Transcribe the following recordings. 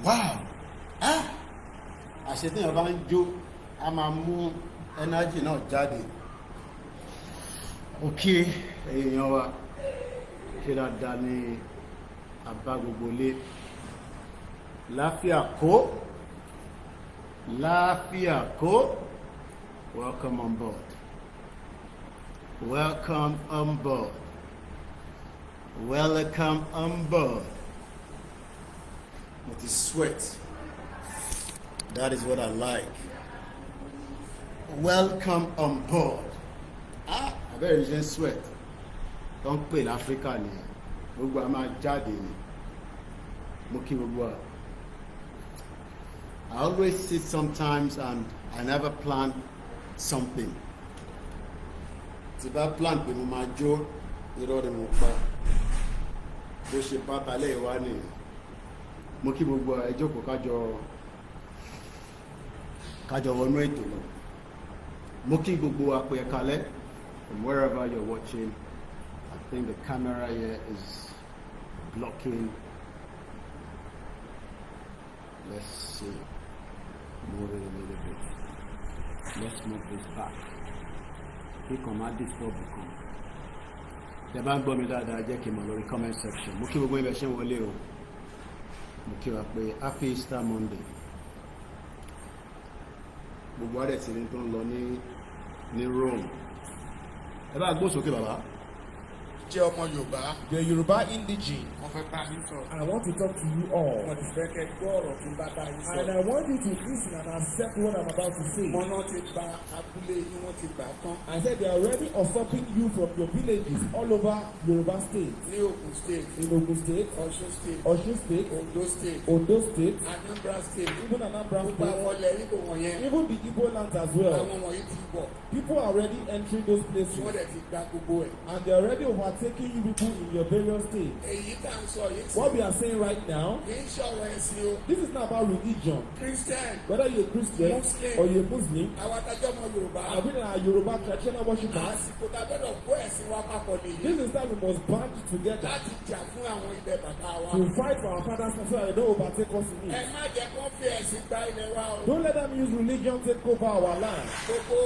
Wow! Àṣetẹ̀yìn bá ń jó a máa mú ẹnájì náà jáde. Òkè èèyàn wa ṣe dáadáa ní àbá gbogbo lé. Láfíà kó. Welcome on board. Welcome on board. Welcome on board. With the sweat. That is what I like. Welcome on board. I bet you just sweat. Don't play in Africa ni. Gbogbo a máa jáde ni. Mo kí gbogbo a. I always sit sometimes and I never plan something. Tí bá plan pé mo máa jó, irọ́ ni mo pa. Bó ṣe pátá lẹ́yìn wá nìyẹn. Mo kí gbogbo ẹ jókòó kájọ wọnú ètò lọ. Mo kí gbogbo àpò ẹ̀kalẹ̀ from wherever you're watching. I think the camera here is blocking. Let's see. Move it a little bit. Let's move this back. Kí kan máa disturb kan. Tẹ́ bá ń gbọ́ mi dáadáa jẹ́ kí n mọ̀ lórí comment section. Mo kí gbogbo ibẹ̀ ṣe ń wọlé o. Mo kí wa pé happy Easter Monday. Gbogbo adẹ̀ tí ní tó ń lọ ní Rome ẹ bá gbó sókè bàbá. Jẹ́ ọmọ Yorùbá. The Yoruba indigene. Wọ́n fẹ́ bá yín sọ̀rọ̀. I want to talk to you all. Wọ́n ti fẹ́ kẹ́ gbọ́ ọ̀rọ̀ tí ń bá bá yín And sọ̀rọ̀. I want you to listen and accept what I'm about to say. Wọ́n náà ti gba abúlé yín, wọ́n ti gbà tán. I said they are already usurping you from your villages all over Yoruba State. Ní Ògùn State, In Ogun State, Ọ̀ṣun State, Osun State, Ondo State, Ondo State, Anambra State. even Anambra Gbogbo State, àwọn ilẹ̀ Ìgbò wọ̀nyẹn, even the Igbo lands as well. àwọn wọ̀nyí ti wọ̀. People are already entering those Wọ́n places dẹ̀ ti gba gbogbo ẹ̀. and they are already overtaking you people in your various states. Èyí tá à ń sọ yìí sí. What we are saying right now, Kì í ṣọ̀rọ̀ ẹ̀sìn o. this is not about religion. Christian, Whether you're a Christian Muslim, or you're a Muslim, àwọn adájọ́ ọmọ Yorùbá. I've been a Yoruba traditional worshippers. Àsìkò tá a gbọ́dọ̀ kó ẹ̀sìn wa papọ̀ nìyí. This is time we must band together Láti jà fún àwọn ilẹ̀ bàbá wa. to fight for our father's land so that they don't overtake us in Ẹ it. má jẹ́ kó fi ẹ̀sìn gba ilẹ̀ wa o. Don't let them use religion take over our land. Gbogbo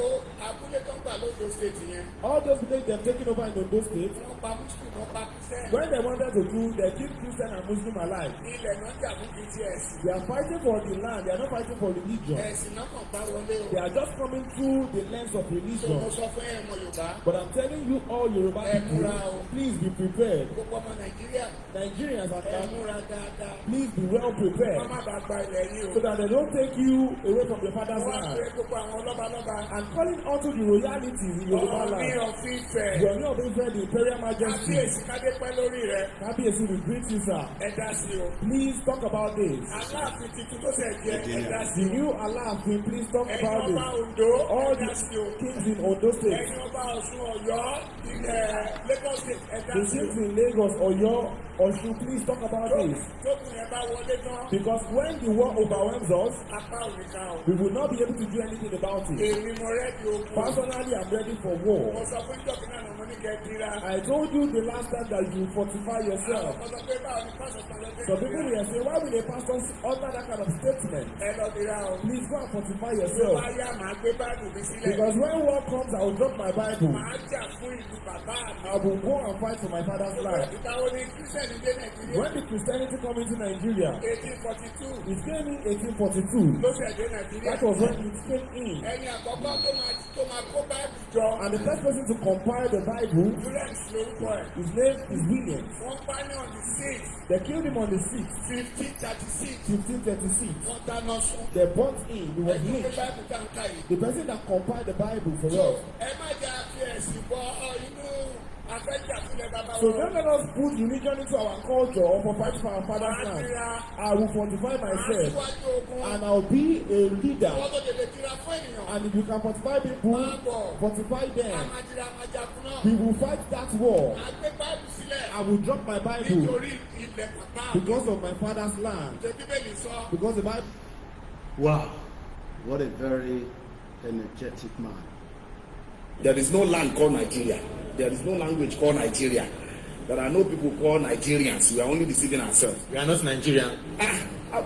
abúlé tó ń gbà lóde state yẹn. All those villages they've taken over in Ondo State, Wọ́n pa Muslim, wọ́n pa Christian. when they wanted to do, they keep Christian and Muslim alive. Ilẹ̀ náà jà fún kìí ti ẹ̀sìn. They are fighting for the land, they are not fighting for religion. Ẹ̀sìn náà kàn bá wọlé o. They are just coming through the lens of So mo religion. sọ fún ẹ̀ ọmọ Yorùbá. But I'm telling you all Yoruba people, please be prepared. Gbogbo ọmọ Nàìjíríà. Nigerians are Ẹ múra dáadáa. please be well Wọ́n prepared má bàa gba ilẹ̀ yìí so o. that they don't take you away from your father's Wọ́n á land. pé gbogbo àwọn lọ́balọ́ba. And calling unto the royalties in Yoruba Ọ̀ọ́ni land. ọ̀fífẹ́. Your name of the Imperial Majesty. Kábíyèsí kádé pẹ́ lórí rẹ̀. Kábíyèsí, we greet you, sir. Ẹ dá sí o. Please talk about this. Aláàfin tuntun tó ṣẹ̀ jẹ́ ẹ dá sí The o. new Alaafin, please talk Ẹ̀yin about ọba it. Ondo All ẹ dá the sí o. kings in Ondo State, Ẹ̀yin ọba Ọ̀ṣun Ọ̀yọ́ ilẹ̀ Lagos State ẹ dá the sí o. kings in Lagos, Oyo, Osun, please talk about this. Tókùn yẹn bá wọlé tán. Because when the war overwhelms us, Apá ò ní ká o. we will not be able to do anything about it. Èmi mo rẹ́dí ogun. Personally, I'm ready for Mo war. sọ fún Jọ́kínà náà mo ní kẹ́ dira. I told you the last time that you fortify yourself. Mo sọ pé báwo ni pásọ̀ kan lọ Some people will say, why will a pastor utter that kind of statement? Ẹ lọ dira o. Please go and fortify Tó yourself. bá yá màá gbé báàgì mi sílẹ̀. Because when war comes, I will drop my Bible. Màá jà fún ìlú bàbá mi. I will go and fight for my father's land. Ìgbàwo ni Kírísítẹ́nì dé Nàìjíríà? When did Christianity come into Nigeria? 1842 It came in 1842. ló ṣẹ̀ dé Nàìjíríà. That was when it came in. Ẹni àkọ́kọ́ tó máa kó báàgì jọ. And the first person to compile the Bible, Williams lórúkọ ẹ̀. his name is William. Wọ́n pa ní on the 6th They killed him on the 6th, 1536. 1536. Wọ́n dáná sun. They burnt him. He was Ẹni pé lynched. báàgì tá ń ka yìí. The person that compiled the Bible for So us. ẹ má jà fi ẹ̀sìn bọ inú afẹ́jà sílẹ̀ bàbá So wọn. don't let us put religion into our culture or for fight for our father's Màá land. dira. I will fortify myself Aṣíwájú ogun. and I'll be a leader. Wọ́n tó tètè dira fún ènìyàn. And if you can fortify people, fortify A them. máa dira máa jagun náà. We will fight that war. Màá gbé báàgì sílẹ̀. I will drop my Bible Nítorí ilẹ̀ bàbá mi. because of my father's land. Ṣé Bíbélì sọ? Because the Bible. Wow, what a very energetic man. There is no land called Nigeria. There is no language called Nigeria. There are no people called Nigerians. We are only deceiving ourselves. We are not Nigerian.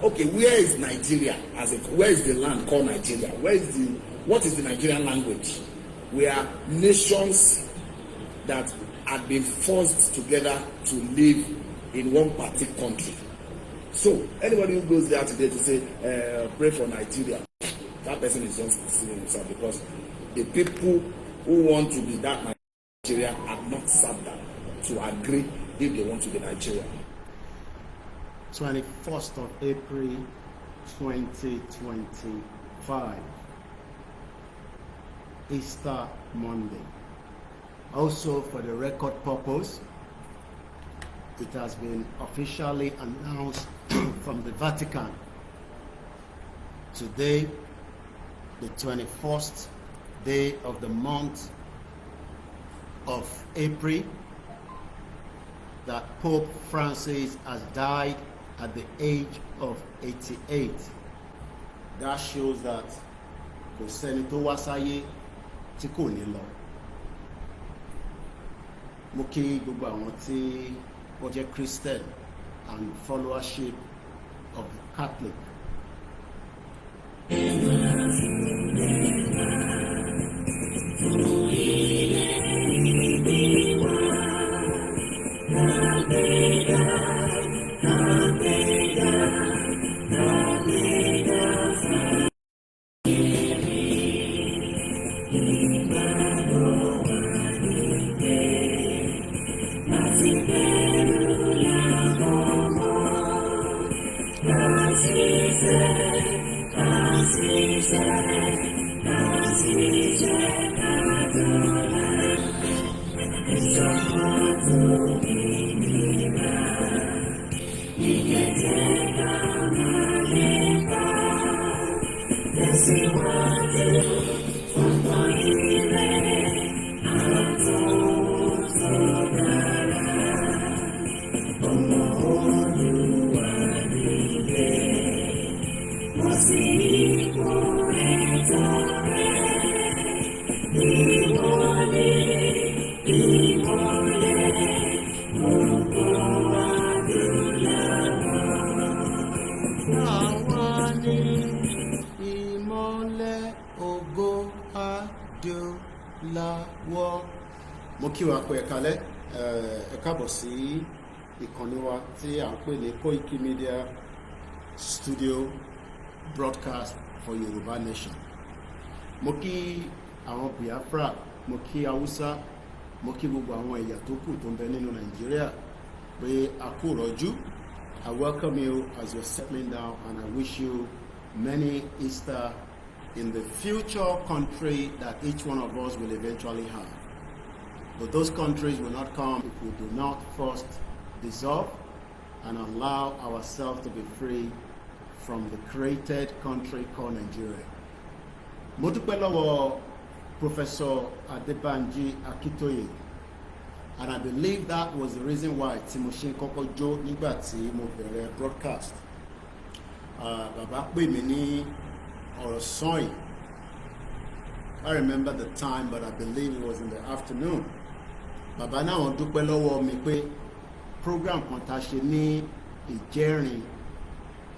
Okay, where is Nigeria? Where is the land called Nigeria? What is the Nigerian language? We are nations that had been forced together to live in one particular country. So anybody who goes there today to say, pray for Nigeria, that person is just deceiving himself, because the people who want to be that Nigeria have not sat down to agree if they want to be Nigeria. 21st of April 2025, Easter Monday. Also, for the record purpose, it has been officially announced from the Vatican today, the 21st day of the month of April, that Pope Francis has died at the age of 88. That shows that kò sẹ́ni tó wá sáyé tí kò ní lọ. Mo kí gbogbo àwọn tí wọ́n jẹ́ Christian and followership of the Catholic. Àwa ni ìmọ́lẹ̀ ògo adúláwọ̀. Mo kí wa pé ẹ káalẹ́, ẹ káàbọ̀ sí ìkànnì wa tí à ń pè ní Koikimedia studio broadcast for Yorùbá nation. Mo kí àwọn Biafra, mo kí Hausa, mo kí gbogbo àwọn ẹ̀yà tó kù tó ń bẹ nínú Nàìjíríà pé a kú rọ́jú. I welcome you as you're settling down, and I wish you many Easter in the future country that each one of us will eventually have. But those countries will not come if we do not first dissolve and allow ourselves to be free from the created country called Nigeria. Mo dúpẹ́ lọ́wọ́ Professor Adebanji Akitoye, and I believe that was the reason why tí mo ṣe ń kọ́kọ́ jó nígbà tí mo bẹ̀rẹ̀ broadcast. Bàbá pè mí ní ọ̀sán yìí. I remember the time, but I believe it was in the afternoon. Bàbá náà wọ́n dúpẹ́ lọ́wọ́ mi pé program kan tá a ṣe ní Ìjẹrin,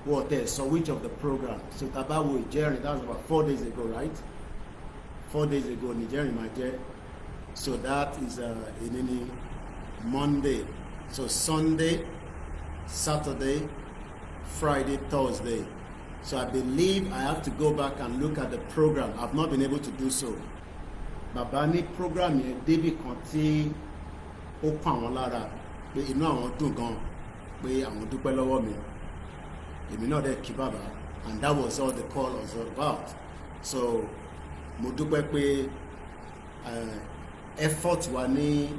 what they saw which of the program. So Tabawo Ìjẹrin, that was about 4 days ago, right? 4 days ago, Ìjẹrin máa jẹ́. So that is in Monday. So Sunday, Saturday, Friday, Thursday. So I believe I have to go back and look at the program. I've not been able to do so. Bàbá ní program yẹn débi kan tí ó pa àwọn lára pé inú àwọn dùn gan pé àwọn dúpẹ́ lọ́wọ́ mi. Èmi náà dẹ̀ kí bàbá, and that was all the call was all about. So mo dúpẹ́ pé effort wa ní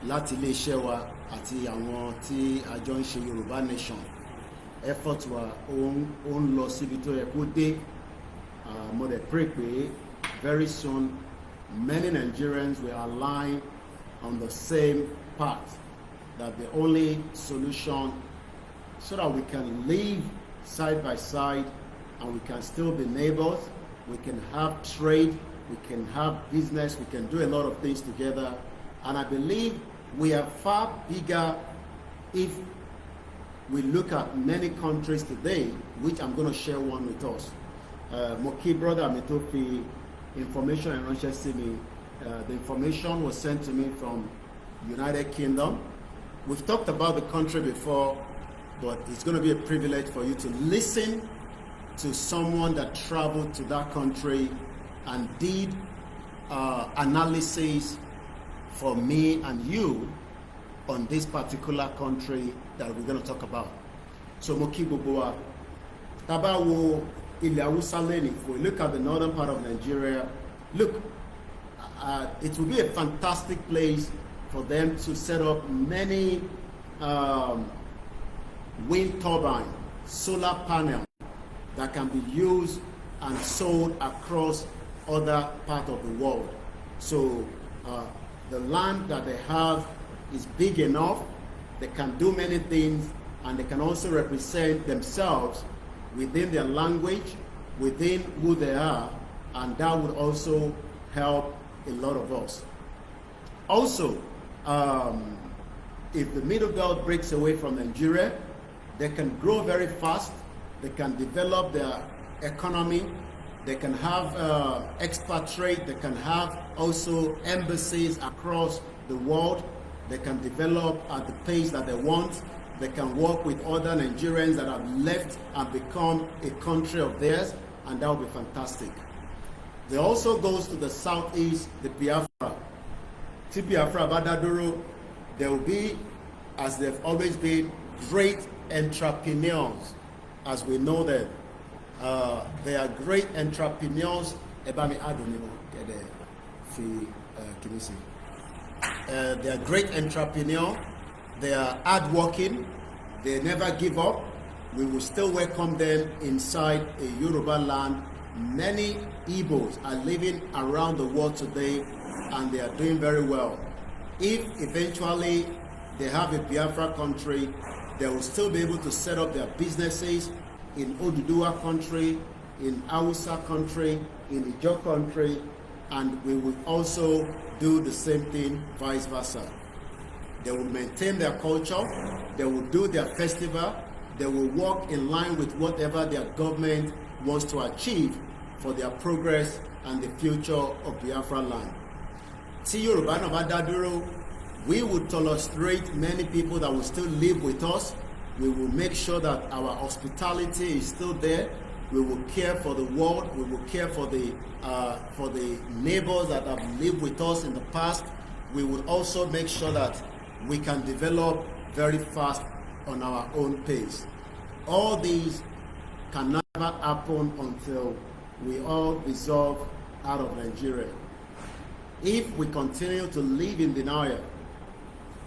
láti iléeṣẹ́ wa àti àwọn tí a jọ ń ṣe Yorùbá nation, effort wa ó ń lọ síbi tó yẹ kó dé. Mo dẹ̀ pray pé very soon many Nigerians will align on the same path, that the only solution so that we can live side by side and we can still be neighbors, we can have trade, we can have business, we can do a lot of things together. And I believe we are far bigger if we look at many countries today, which I'm going to share one with us. Moki brother mi tó fi information and ránṣẹ́ sí mi. The information was sent to me from United Kingdom. We've talked about the country before, but it's going to be a privilege for you to listen to someone that traveled to that country and did analysis for me and you on this particular country that we're going to talk about. So Moki Boboa, Tabawo Ilẹ̀ Hausa lẹ́ni, if we look at the northern part of Nigeria, look, it will be a fantastic place for them to set up many wind turbine, solar panel that can be used and sold across other part of the world. So the land that they have is big enough, they can do many things, and they can also represent themselves within their language, within who they are, and that would also help a lot of us. Also, if the Middle Belt breaks away from Nigeria, they can grow very fast, they can develop their economy, they can have expat trade, they can have also embassies across the world, they can develop at the pace that they want, they can work with other Nigerians that have left and become a country of theirs, and that would be fantastic. There also goes to the southeast, the Biafra. Ti Biafra Badaduro, there will be, as they've always been, great entrepreneurs, as we know them, They are great entrepreneurs. They are great entrepreneurs. They are hardworking. They never give up. We will still welcome them inside a Yoruba land. Many Igbos are living around the world today and they are doing very well. If eventually they have a Biafra country, they will still be able to set up their businesses in Oduduwa country, in Hausa country, in Ijo country, and we will also do the same thing vice versa. They will maintain their culture, they will do their festival, they will work in line with whatever their government wants to achieve for their progress and the future of Biafra land. Tí Yorùbá náà bá dá dúró, we will tolerate many people that will still live with us. We will make sure that our hospitality is still there. We will care for the world. We will care for the neighbors that have lived with us in the past. We will also make sure that we can develop very fast on our own pace. All these can never happen until we all resolve out of Nigeria. If we continue to live in denial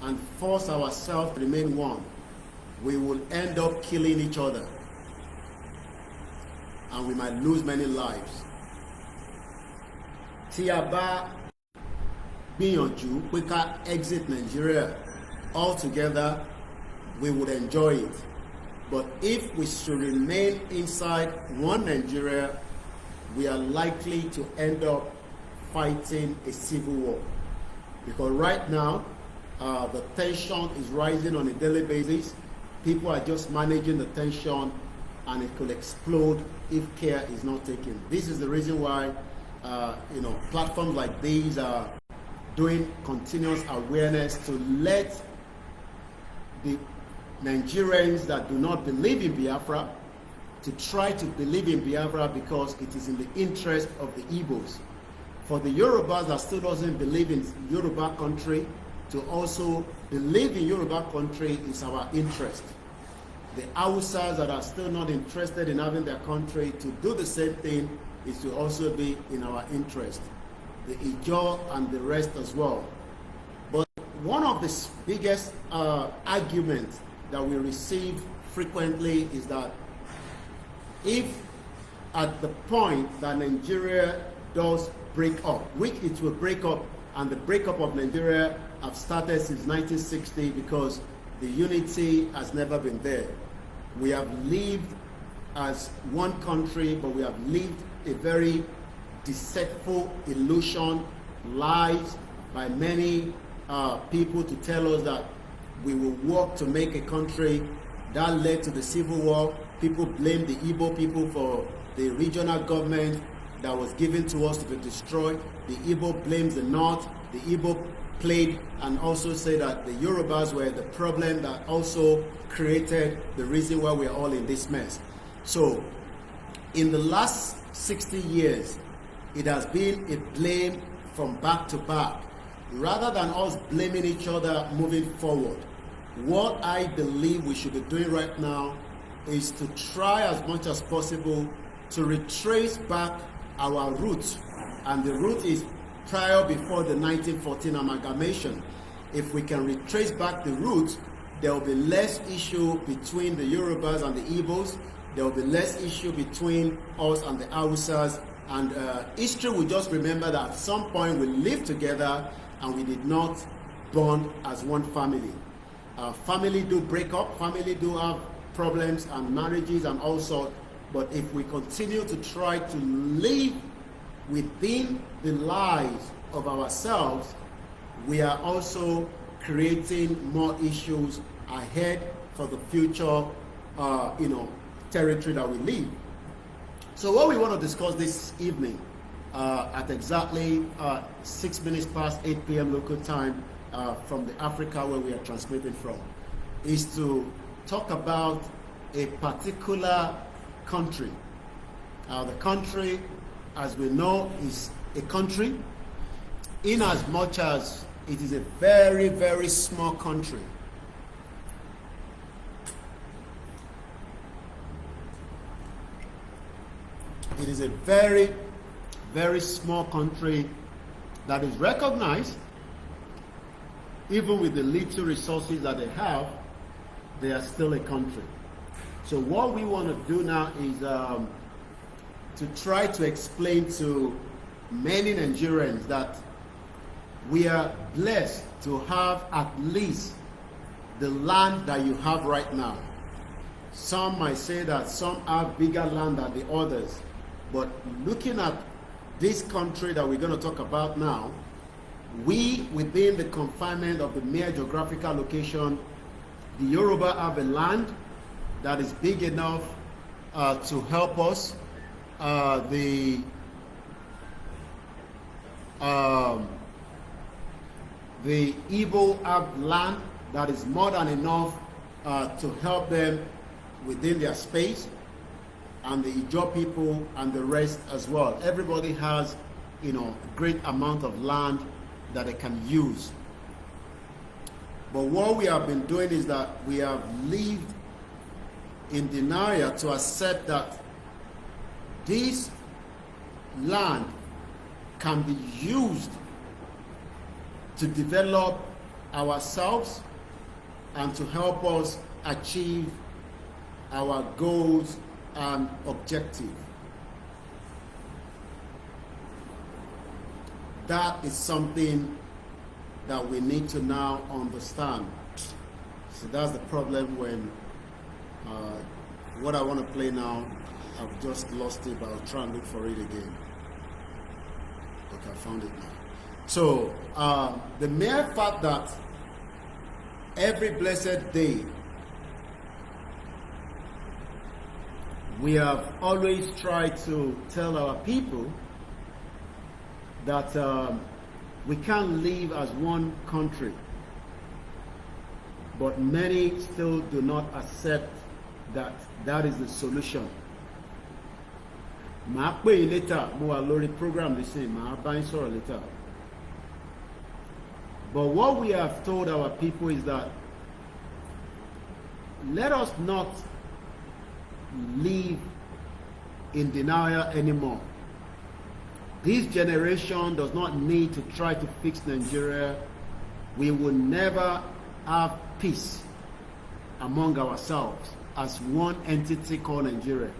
and force ourselves to remain one, we will end up killing each other and we might lose many lives. Tí a bá gbìyànjú pé ká exit Nigeria altogether, we would enjoy it. But if we should remain inside one Nigeria, we are likely to end up fighting a civil war. Because right now, the tension is rising on a daily basis. People are just managing the tension and it could explode if care is not taken. This is the reason why platforms like these are doing continuous awareness to let the Nigerians that do not believe in Biafra to try to believe in Biafra, because it is in the interest of the Igbos. For the Yorubas that still doesn't believe in Yoruba country, to also believe in Yoruba country is our interest. The Hausas that are still not interested in having their country to do the same thing is to also be in our interest. The Ijo and the rest as well. But one of the biggest arguments that we receive frequently is that if at the point that Nigeria does break up, which it will break up, and the breakup of Nigeria have started since 1960 because the unity has never been there. We have lived as one country, but we have lived a very deceitful illusion, lies by many people to tell us that we will work to make a country. That led to the civil war. People blame the Igbo people for the regional government that was given to us to be destroyed. The Igbo blames the North. The Igbo played and also said that the Yorubas were the problem that also created the reason why we are all in this mess. So, in the last 60 years, it has been a blame from back to back. Rather than us blaming each other moving forward, what I believe we should be doing right now is to try as much as possible to retrace back our roots. And the root is prior before the 1914 amalgamation. If we can retrace back the roots, there will be less issue between the Yorubas and the Igbos. There will be less issue between us and the Hausas. And history will just remember that at some point we lived together and we did not bond as one family. Family do break up, family do have problems and marriages and all sorts. But if we continue to try to live within the lives of ourselves, we are also creating more issues ahead for the future, territory that we live. So what we want to discuss this evening at exactly 6 minutes past 8 p.m. local time from the Africa where we are transmitting from is to talk about a particular country. The country, as we know, is a country in as much as it is a very, very small country. It is a very, very small country that is recognized. Even with the little resources that they are still a country. So what we want to do now is to try to explain to many Nigerians that we are blessed to have at least the land that you have right now. Some might say that some have bigger land than the others, but looking at this country that we're going to talk about now, we, within the confinement of the mere geographical location, the Yoruba have a land that is big enough to help us. The Igbo have land that is more than enough to help them within their space, and the Ijaw people and the rest as well. Everybody has, a great amount of land that they can use. But what we have been doing is that we have lived in denial to accept that this land can be used to develop ourselves and to help us achieve our goals and objectives. That is something that we need to now understand. So that's the problem when what I want to play now, I've just lost it, but I'll try and look for it again. Okay, I found it now. So the mere fact that every blessed day we have always tried to tell our people that we can't live as one country, but many still do not accept that that is the solution. Màá pè yín later, mo wà lórí program this thing, màá bá yín sọ̀rọ̀ later. But what we have told our people is that let us not live in denial anymore. This generation does not need to try to fix Nigeria. We will never have peace among ourselves as one entity called Nigeria.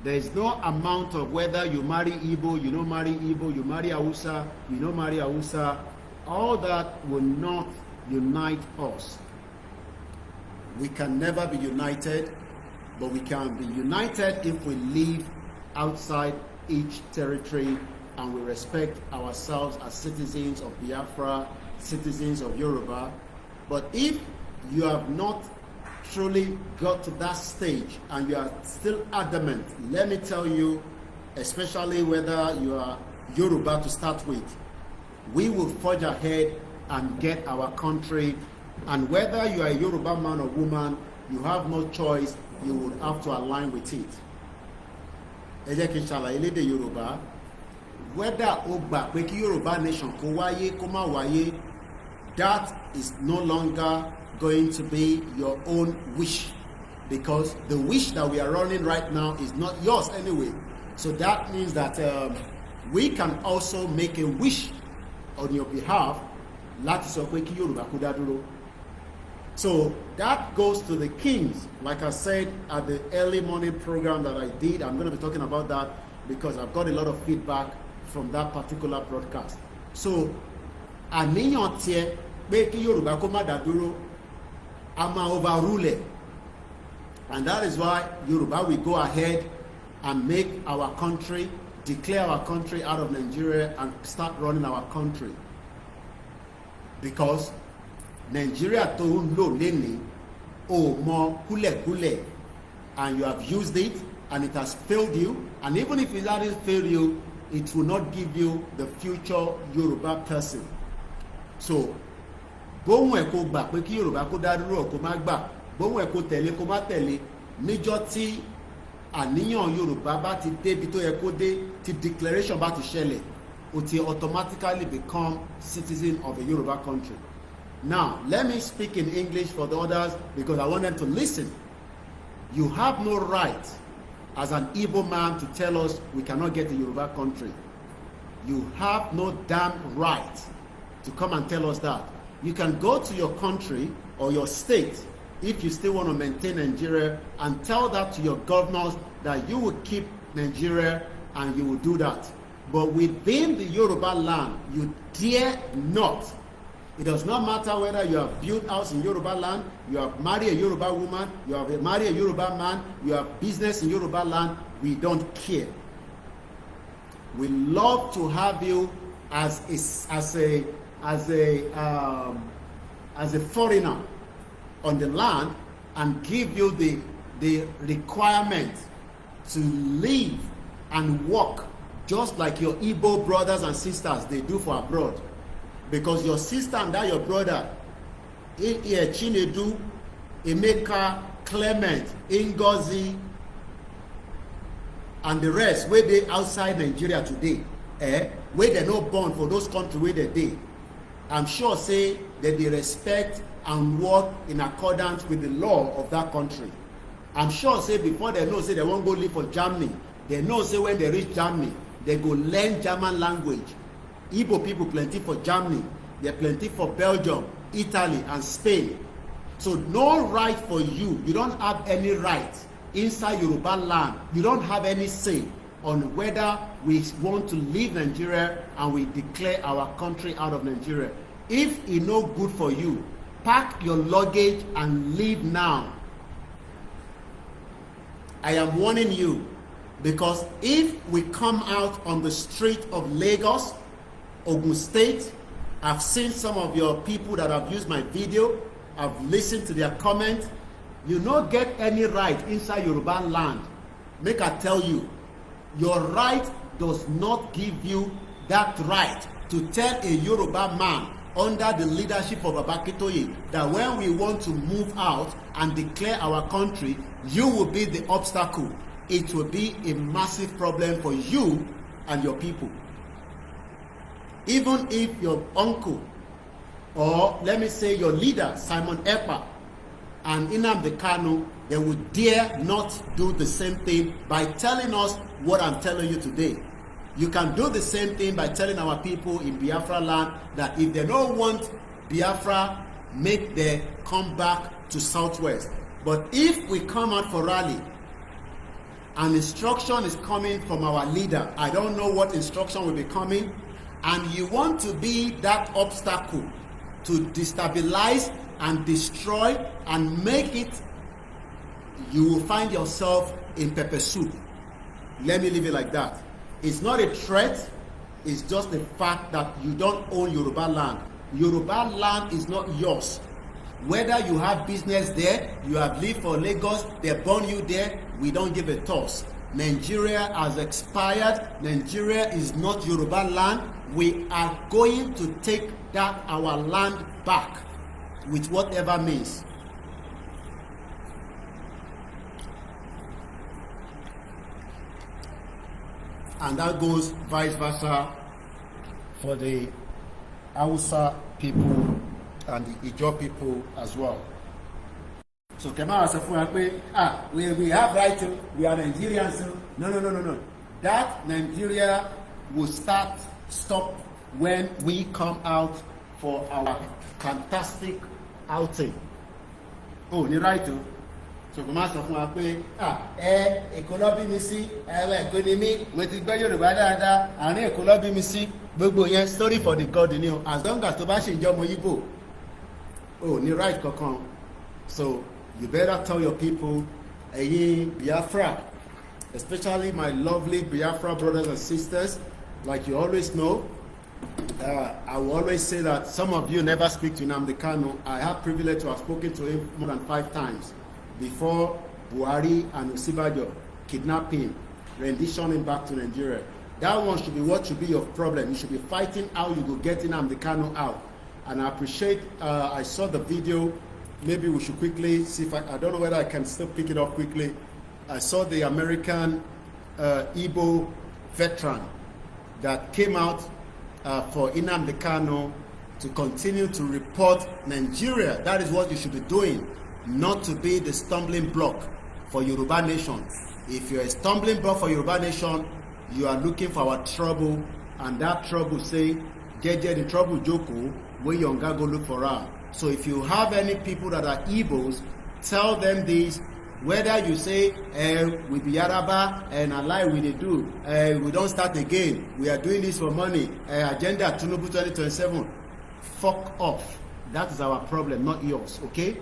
There is no amount of whether you marry Igbo, you don't marry Igbo, you marry Hausa, you don't marry Hausa. All that will not unite us. We can never be united, but we can be united if we live outside each territory and we respect ourselves as citizens of Biafra, citizens of Yoruba. But if you have not truly got to that stage and you are still adamant, let me tell you, especially whether you are Yoruba to start with, we will forge ahead and get our country. And whether you are a Yoruba man or woman, you have no choice, you would have to align with it. Ẹ jẹ́ kí n ṣàlàyé lédè Yorùbá. Whether ó gbà pé kí Yoruba nation kó wáyé kó má wáyé, that is no longer going to be your own wish, because the wish that we are running right now is not yours anyway. So that means that we can also make a wish on your behalf láti sọ pé kí Yorùbá kó dá dúró. So that goes to the kings. Like I said at the early morning program that I did, I'm going to be talking about that because I've got a lot of feedback from that particular broadcast. So àníyàn tiẹ̀ pé kí Yorùbá kó má dá dúró, a máa overrule. And that is why Yoruba will go ahead and make our country, declare our country out of Nigeria and start running our country. Because Nigeria tó ń lò lénìí ò mọ kúlẹ̀kúlẹ̀, and you have used it and it has failed you, and even if it hasn't failed you, it will not give you the future Yoruba person. So bóhùn ẹ̀ kó gbà pé kí Yorùbá kó dá dúró kó má gbà, bóhùn ẹ̀ kó tẹ̀lé kó má tẹ̀lé, níjọ́ tí àníyàn Yorùbá bá ti débi tó yẹ kó dé, tí declaration bá ti ṣẹlẹ̀, ó ti automatically become citizen of a Yoruba country. Now, let me speak in English for the others because I want them to listen. You have no right as an Igbo man to tell us we cannot get a Yoruba country. You have no damn right to come and tell us that. You can go to your country or your state if you still want to maintain Nigeria and tell that to your governors that you will keep Nigeria and you will do that. But within the Yoruba land, you dare not. It does not matter whether you have built house in Yoruba land, you have married a Yoruba woman, you have married a Yoruba man, you have business in Yoruba land, we don't care. We love to have you as a foreigner on the land and give you the requirement to live and work just like your Igbo brothers and sisters they do for abroad. Because your sister and that your brother, Chinedu, Emeka, Clement, Ngozi, and the rest, where they outside Nigeria today, where they no born for those countries where they dey, I'm sure say that they respect and work in accordance with the law of that country. I'm sure say before they know say they won't go live for Germany, they know say when they reach Germany, they go learn German language. Igbo people plenty for Germany, they're plenty for Belgium, Italy, and Spain. So no right for you. You don't have any right inside Yoruba land. You don't have any say on whether we want to leave Nigeria and we declare our country out of Nigeria. If it's no good for you, pack your luggage and leave now. I am warning you, because if we come out on the street of Lagos, Ogun State, I've seen some of your people that have used my video, I've listened to their comments, you don't get any right inside Yoruba land. Make I tell you, your right does not give you that right to tell a Yoruba man under the leadership of Babakitoye that when we want to move out and declare our country, you will be the obstacle. It will be a massive problem for you and your people. Even if your uncle, or let me say your leader, Simon Ekpa, and Nnamdi Kanu, they would dare not do the same thing by telling us what I'm telling you today. You can do the same thing by telling our people in Biafra land that if they don't want Biafra, make them come back to Southwest. But if we come out for rally, an instruction is coming from our leader, I don't know what instruction will be coming, and you want to be that obstacle to destabilize and destroy and make it, you will find yourself in pepper soup. Let me leave it like that. It's not a threat, it's just the fact that you don't own Yoruba land. Yoruba land is not yours. Whether you have business there, you have lived for Lagos, they born you there, we don't give a toss. Nigeria has expired. Nigeria is not Yoruba land. We are going to take that our land back with whatever means. And that goes vice versa for the Hausa people and the Ijaw people as well. So Kema we have right to, we are Nigerians. No. That Nigeria will stop when we come out for our fantastic outing. Oh, you're right too. So Kema Ekolobi misi, economy, with the Yoruba dada, and Ekolobi misi, gbogbo yen story for the God in you. As long as to ba se Ijaw Yibo. Oh, you're right, Kokon. So you better tell your people, Biafra, especially my lovely Biafra brothers and sisters, like you always know, I will always say that some of you never speak to Nnamdi Kanu. I have privilege to have spoken to him more than 5 times before Buhari and Osibajo kidnap him, rendition him back to Nigeria. That one should be what should be your problem. You should be fighting how you go get Nnamdi Kanu out. And I appreciate, I saw the video. Maybe we should quickly see if I don't know whether I can still pick it up quickly. I saw the American Igbo veteran that came out for Nnamdi Kanu to continue to report Nigeria. That is what you should be doing, not to be the stumbling block for Yoruba nation. If you're a stumbling block for Yoruba nation, you are looking for our trouble, and that trouble say, Jeje the trouble joko, where younger go look for her. So if you have any people that are Igbos, tell them this. Whether you say, we be Yaraba, and a lie we do, we don't start again, we are doing this for money, agenda Tinubu 2027, fuck off. That is our problem, not yours, okay?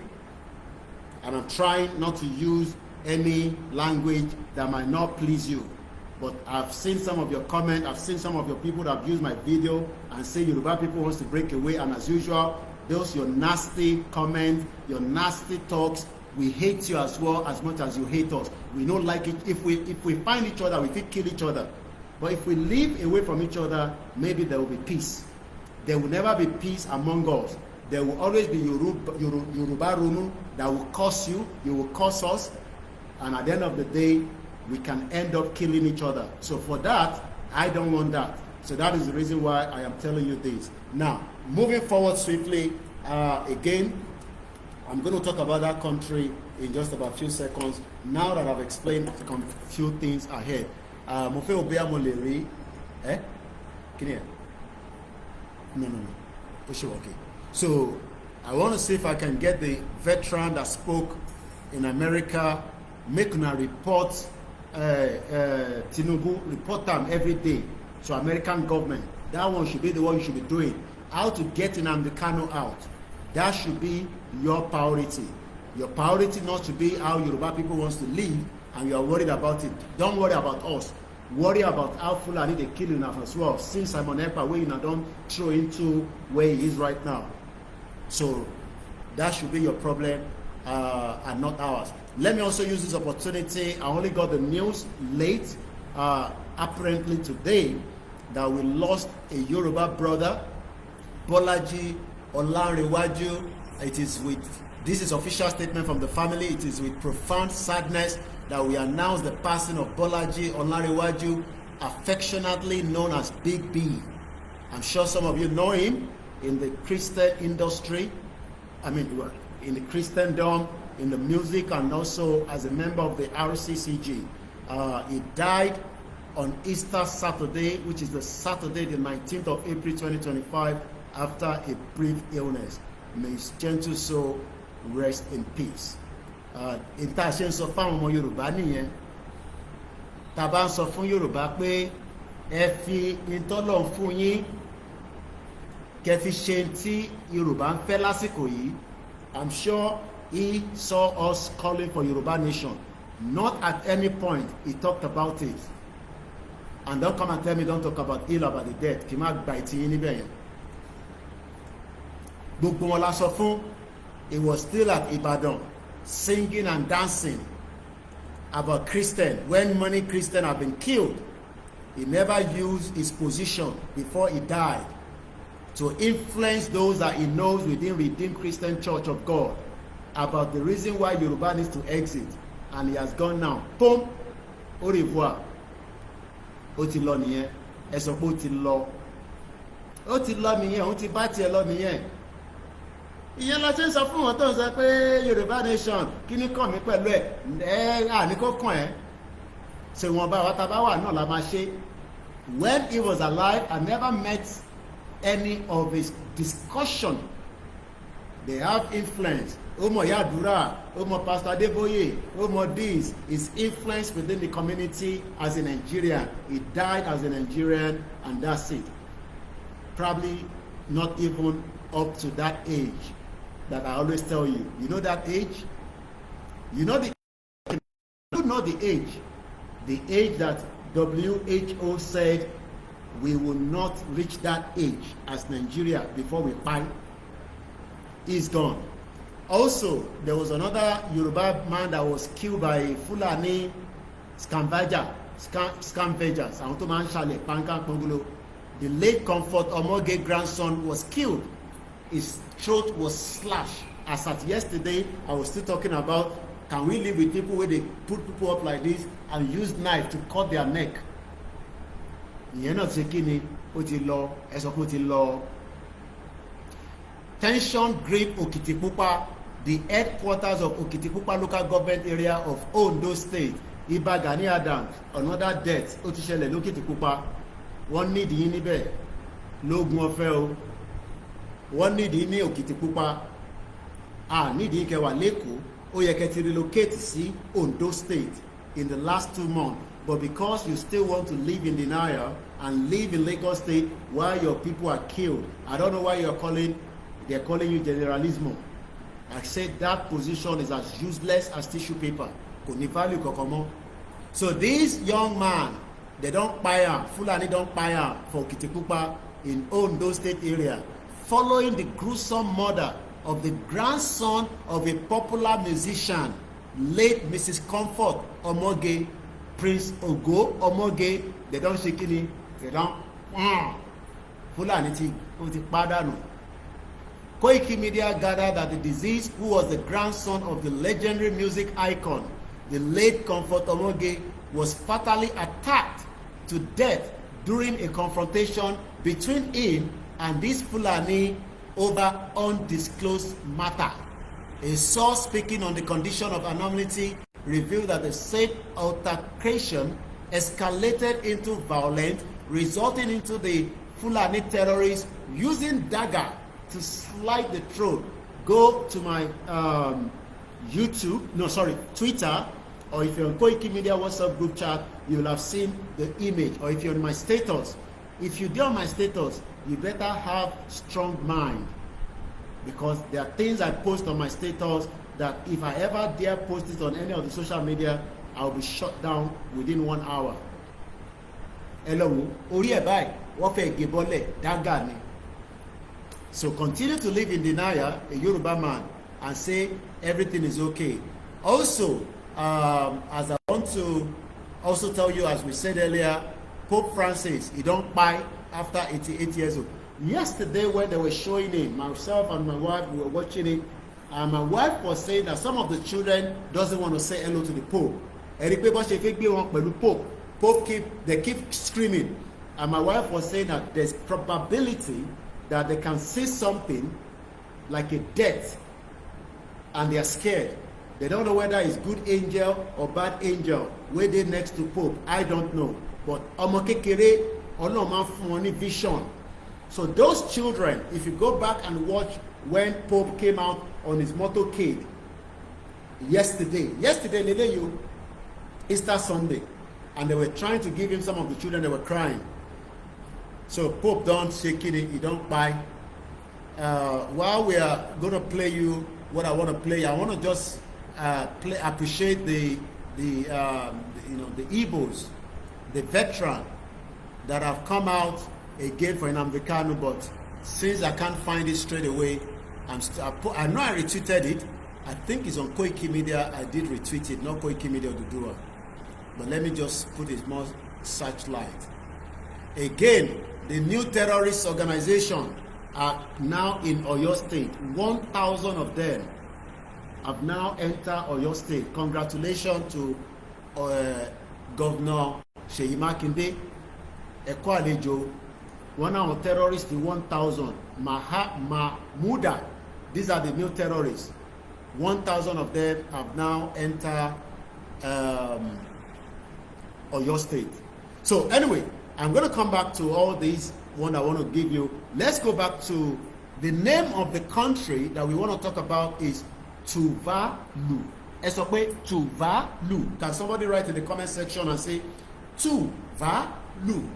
And I'm trying not to use any language that might not please you. But I've seen some of your comments, I've seen some of your people that have used my video and say Yoruba people wants to break away, and as usual, those your nasty comments, your nasty talks, we hate you as well as much as you hate us. We don't like it. If we find each other, we will kill each other. But if we live away from each other, maybe there will be peace. There will never be peace among us. There will always be Yoruba Runu that will curse you, you will curse us, and at the end of the day, we can end up killing each other. So for that, I don't want that. So that is the reason why I am telling you this. Now, moving forward swiftly, again, I'm going to talk about that country in just about a few seconds. Now that I've explained a few things ahead. Mofe Obea Moleri. Can you hear? No. Okay. So I want to see if I can get the veteran that spoke in America, make a report, Tinubu, report them every day to American government. That one should be the one you should be doing. How to get Nnamdi Kanu out. That should be your priority. Your priority not to be how Yoruba people wants to live and you are worried about it. Don't worry about us. Worry about how Fulani they kill enough as well. Since Simon Ekpa where you don't throw into where he is right now. So that should be your problem and not ours. Let me also use this opportunity. I only got the news late, apparently today, that we lost a Yoruba brother, Bolaji Olanrewaju. This is official statement from the family. It is with profound sadness that we announce the passing of Bolaji Olanrewaju, affectionately known as Big B. I'm sure some of you know him in the Christian industry. In the Christendom, in the music, and also as a member of the RCCG. He died on Easter Saturday, which is the Saturday, the 19th of April 2025, after a brief illness. May his gentle soul rest in peace. In ta ṣe ń sọ fáwọn ọmọ Yorùbá nìyẹn. Ta bá ń sọ fún Yorùbá pé ẹ fi ìtọ́lọ̀ fún yín kẹ́ fi ṣe tí Yorùbá ń fẹ́ lásìkò yìí. I'm sure he saw us calling for Yoruba nation. Not at any point he talked about it. And don't come and tell me don't talk about ill about the dead. Kì má gba ìtì yín níbẹ̀ yẹn. Gbogbo wọn la sọ fún. He was still at Ibadan singing and dancing about Christian when many Christians have been killed. He never used his position before he died to influence those that he knows within Redeemed Christian Church of God about the reason why Yoruba needs to exit. And he has gone now. Boom! Au revoir. Ó ti lọ nìyẹn. Ẹ sọ pé ó ti lọ. Ó ti lọ nìyẹn. Ó ti bá tiẹ̀ lọ nìyẹn. Ìyẹn lọ ṣe ń sọ fún wọn tó ń sọ pé Yoruba nation kí ni kàn mí pẹ̀lú ẹ̀ àní kó kàn ẹ́. Ṣé wọn bá wa ta bá wà náà la máa ṣe. When he was alive, I never met any of his discussion. They have influence. Omo Yadura, Omo Pastor Adeboye, Omo this is influence within the community as a Nigerian. He died as a Nigerian, and that's it. Probably not even up to that age that I always tell you. You know that age? You know the age. The age that WHO said we will not reach that age as Nigeria before we find is gone. Also, there was another Yoruba man that was killed by Fulani scavengers. Àwọn tó máa ń ṣàlẹ̀ pàǹkà pọ́ngolo. The late Comfort Omoge grandson was killed. His throat was slashed. As at yesterday, I was still talking about, can we live with people where they put people up like this and use knife to cut their neck? Ìyẹn náà ṣe kí ni ó ti lọ, ẹ sọ pé ó ti lọ. Tension gripped Okitipupa, the headquarters of Okitipupa local government area of Ondo State, Ibà Gani Adams, another death, ó ti ṣẹlẹ̀ l'Ókìtìpupa. Wọ́n nídìí yín níbẹ̀ lógún ọ̀fẹ́ o. Wọ́n nídìí ní Òkìtìpupa. Nídìí kẹwàá lẹ́kọ̀ọ́. Ó yẹ kẹ́ ti relocate sí Ondo State in the last 2 months. But because you still want to live in denial and live in Lagos State while your people are killed, I don't know why they're calling you generalismo. I said that position is as useless as tissue paper. Kò ní value kankan mọ́. So this young man, they don't buy him, Fulani don't buy him for Okitipupa in Ondo State area, following the gruesome murder of the grandson of a popular musician, late Mrs. Comfort Omoge, Prince Ogo Omoge. They don't shake it, they don't Fulani ti padanu. Koikimedia gathered that the deceased, who was the grandson of the legendary music icon, the late Comfort Omoge, was fatally attacked to death during a confrontation between him and this Fulani over undisclosed matter. A source speaking on the condition of anonymity revealed that the said altercation escalated into violence, resulting into the Fulani terrorists using dagger to slit the throat. Go to my Twitter, or if you're on Koikimedia WhatsApp group chat, you will have seen the image. Or if you're on my status, if you do on my status, you better have strong mind, because there are things I post on my status that if I ever dare post it on any of the social media, I'll be shut down within 1 hour. Hello, ori e báyìí, wọ́n fẹ́ gé bọ́lẹ̀ dága ni. So continue to live in denial, a Yoruba man, and say everything is okay. Also, as I want to also tell you, as we said earlier, Pope Francis, he don't buy after 88 years old. Yesterday, when they were showing him, myself and my wife, we were watching it, and my wife was saying that some of the children doesn't want to say hello to the Pope. They keep screaming, and my wife was saying that there's probability that they can see something like a death and they are scared. They don't know whether it's good angel or bad angel where they next to Pope. I don't know, but ọmọ kékeré Ọlọ́run máa fún wọn ní vision. So those children, if you go back and watch when Pope came out on his motorcade yesterday you Easter Sunday, and they were trying to give him some of the children, they were crying. So Pope don't shake it, he don't buy. While we are going to play you what I want to play, I want to just appreciate the Igbos, the veteran that have come out again for Nnamdi Kanu, but since I can't find it straight away, I know I retweeted it. I think it's on Koikimedia. I did retweet it, not Koikimedia Oduduwa. But let me just put it more searchlight. Again, the new terrorist organization are now in Oyo State. 1,000 of them have now entered Oyo State. Congratulations to Governor Seyi Makinde. Ẹ̀kọ́ àlejò, one of the terrorists, the 1,000. Mahmuda, these are the new terrorists. 1,000 of them have now entered Oyo State. So anyway, I'm going to come back to all these one I want to give you. Let's go back to the name of the country that we want to talk about is Tuvalu. Tuvalu. Can somebody write in the comment section and say Tuvalu?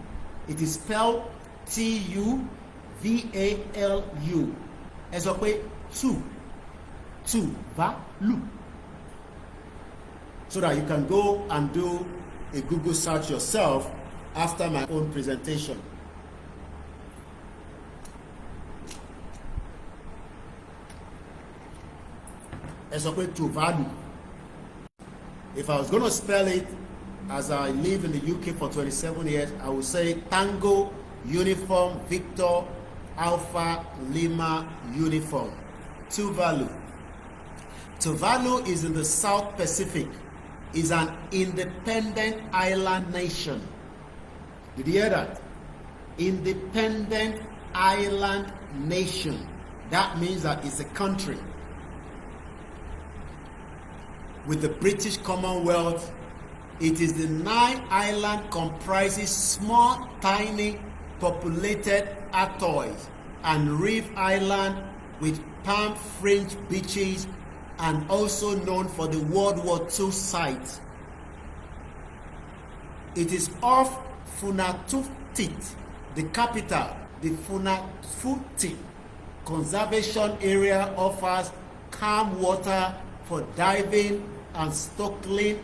It is spelled Tuvalu. Tuvalu. So that you can go and do a Google search yourself after my own presentation. Tuvalu. If I was going to spell it as I live in the UK for 27 years, I would say Tango Uniform Victor Alpha Lima Uniform. Tuvalu. Tuvalu is in the South Pacific. Is an independent island nation. Did you hear that? Independent island nation. That means that it's a country with the British Commonwealth It is the Nile island comprises small, tiny, populated atolls and reef island with palm-fringed beaches, and also known for the World War II site. It is off Funatutit, the capital. The Funatutit Conservation Area offers calm water for diving and snorkeling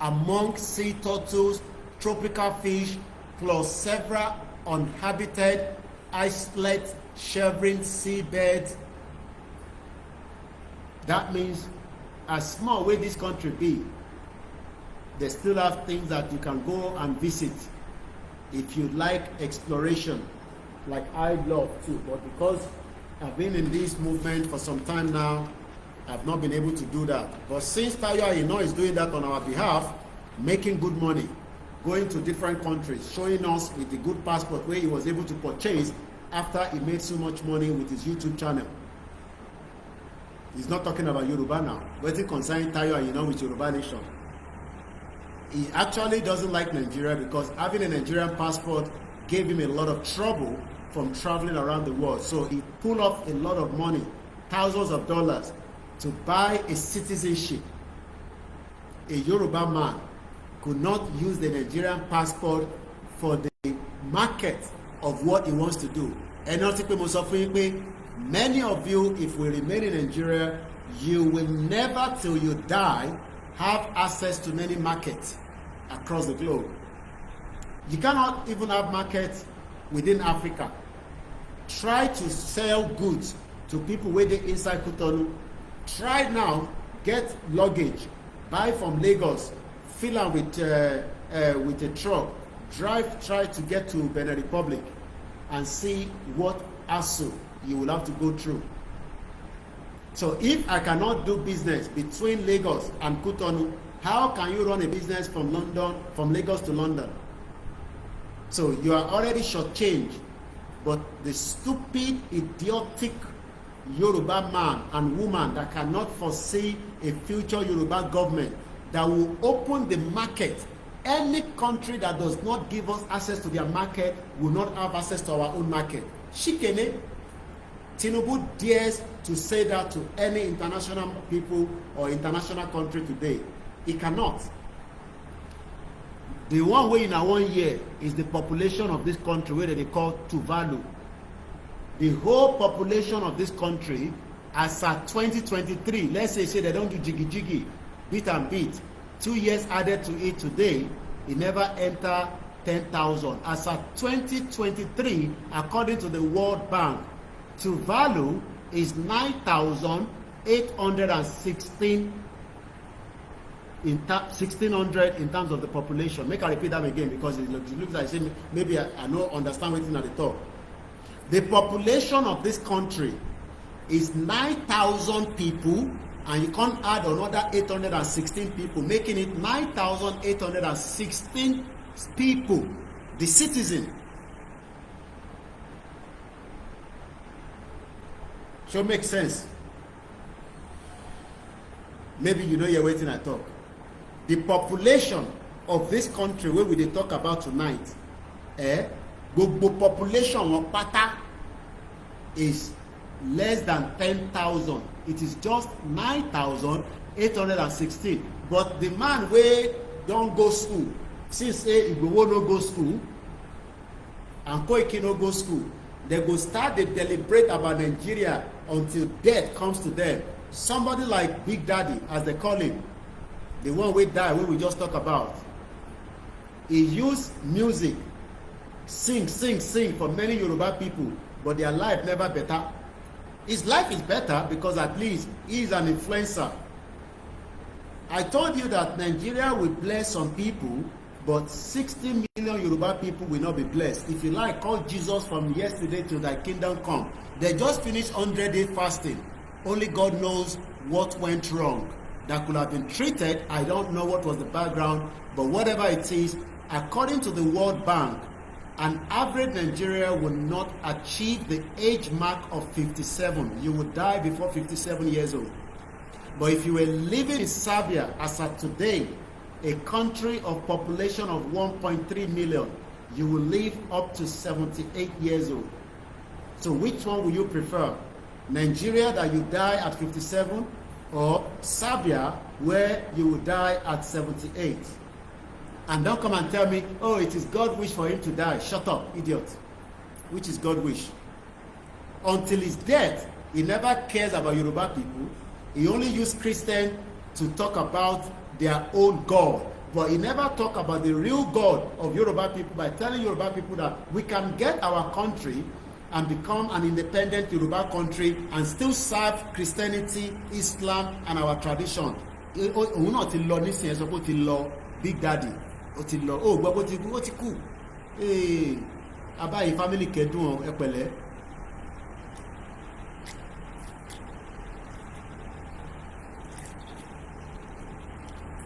among sea turtles, tropical fish, plus several uninhabited islets sheltering seabeds. That means, as small way this country be, they still have things that you can go and visit if you like exploration, like I love too. But because I've been in this movement for some time now, I've not been able to do that. But since Tayo Aina is doing that on our behalf, making good money, going to different countries, showing us with the good passport where he was able to purchase after he made so much money with his YouTube channel. He's not talking about Yoruba now. But it concerning Tayo Aina with Yoruba Nation. He actually doesn't like Nigeria because having a Nigerian passport gave him a lot of trouble from traveling around the world. So he pulled off a lot of money, thousands of dollars, to buy a citizenship. A Yoruba man could not use the Nigerian passport for the market of what he wants to do. And many of you, if we remain in Nigeria, you will never till you die have access to many markets across the globe. You cannot even have markets within Africa. Try to sell goods to people waiting inside Cotonou. Try now, get luggage, buy from Lagos, fill am with a truck, try to get to Benin Republic, and see what hassle you will have to go through. So if I cannot do business between Lagos and Cotonou, how can you run a business from Lagos to London? So you are already shortchanged. But the stupid, idiotic Yoruba man and woman that cannot foresee a future Yoruba government that will open the market. Any country that does not give us access to their market will not have access to our own market. Shikene, Tinubu dares to say that to any international people or international country today. He cannot. The one way in a 1 year is the population of this country, where they call Tuvalu. The whole population of this country, as at 2023, let's say they don't do jiggy, beat and beat, 2 years added to it today, it never enter 10,000. As at 2023, according to the World Bank, Tuvalu is 9,816 1,600 in terms of the population. Make I repeat that again because it looks like maybe I don't understand what's at the top. The population of this country is 9,000 people, and you can't add another 816 people, making it 9,816 people, the citizen. Should make sense. Maybe you know you're waiting I talk. The population of this country where we talk about tonight, the population of Pata is less than 10,000. It is just 9,816. But the man where don't go school, since say Igbowo no go school and Koiki no go school, they go start to deliberate about Nigeria until death comes to them. Somebody like Big Daddy, as they call him, the one we die, where we just talk about, he used music, sing for many Yoruba people, but their life never better. His life is better because at least he is an influencer. I told you that Nigeria will bless some people, but 60 million Yoruba people will not be blessed. If you like, call Jesus from yesterday till thy kingdom come. They just finished 100-day fasting. Only God knows what went wrong. That could have been treated. I don't know what was the background, but whatever it is, according to the World Bank, an average Nigerian will not achieve the age mark of 57. You will die before 57 years old. But if you were living in Serbia as of today, a country of population of 1.3 million, you will live up to 78 years old. So which one will you prefer? Nigeria, that you die at 57, or Serbia, where you will die at 78? And don't come and tell me, oh, it is God's wish for him to die. Shut up, idiot. Which is God's wish? Until his death, he never cares about Yoruba people. He only used Christian to talk about their own God. But he never talked about the real God of Yoruba people by telling Yoruba people that we can get our country and become an independent Yoruba country and still serve Christianity, Islam, and our tradition. Òun náà ti lọ nísìnyẹn, sọ pé ó ti lọ Big Daddy, ó ti lọ, ó gbọ́ ó ti kú. Abáyé family kẹ́dùn ẹ pẹ̀lẹ́.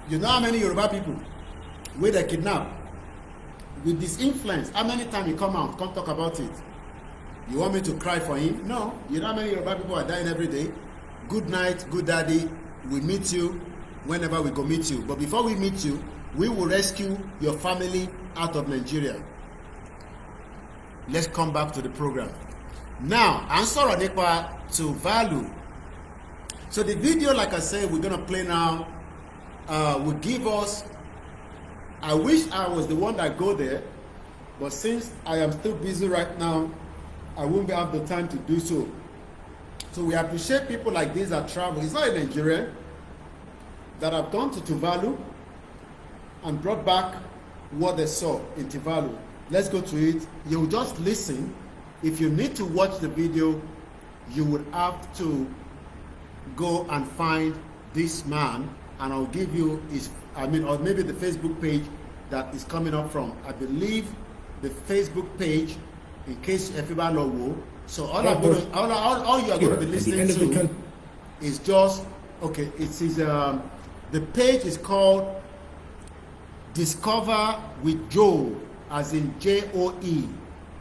You know how many Yoruba people wey they kidnap with this influence? How many times he come out, come talk about it? You want me to cry for him? No. You know how many Yoruba people are dying every day? Good night, good daddy. We meet you whenever we go meet you. But before we meet you, we will rescue your family out of Nigeria. Let's come back to the program. Now, I'm sorry, Tuvalu. So the video, like I said, we're gonna play now. Will give us, I wish I was the one that go there, but since I am still busy right now, I won't have the time to do so. So we appreciate people like this that travel. It's not a Nigerian that have gone to Tuvalu and brought back what they saw in Tuvalu. Let's go to it. You'll just listen. If you need to watch the video, you would have to go and find this man, and I'll give you his, or maybe the Facebook page that is coming up from. I believe the Facebook page, in case everybody know. So all you are going to be listening to is just, okay, it is, the page is called Discover with Joe, as in Joe.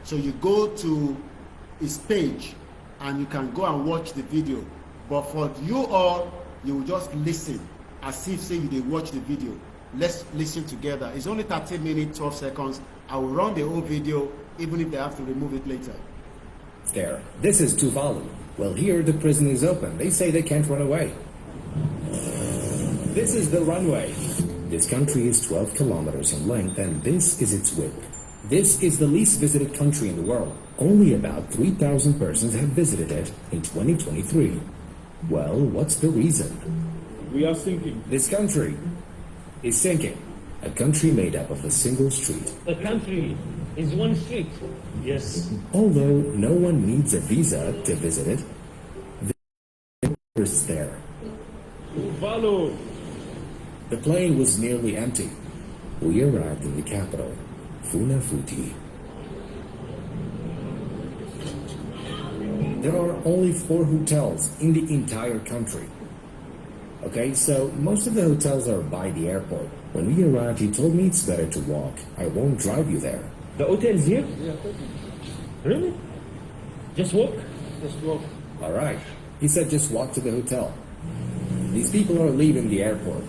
So you go to his page and you can go and watch the video. But for you all, you will just listen as if say you did watch the video. Let's listen together. It's only 30 minutes, 12 seconds. I will run the whole video, even if they have to remove it later. There. This is Tuvalu. Well, here the prison is open. They say they can't run away. This is the runway. This country is 12 kilometers in length, and this is its width. This is the least visited country in the world. Only about 3,000 persons have visited it in 2023. Well, what's the reason? We are sinking. This country is sinking. A country made up of a single street. The country is one street. Yes. Although no one needs a visa to visit it, the is there. Follow. The plane was nearly empty. We arrived in the capital, Funafuti. There are only 4 hotels in the entire country. Okay, so most of the hotels are by the airport. When we arrived, he told me it's better to walk. I won't drive you there. The hotel's here? Yeah, Really? Just walk? just walk. All right. He said just walk to the hotel. These people are leaving the airport.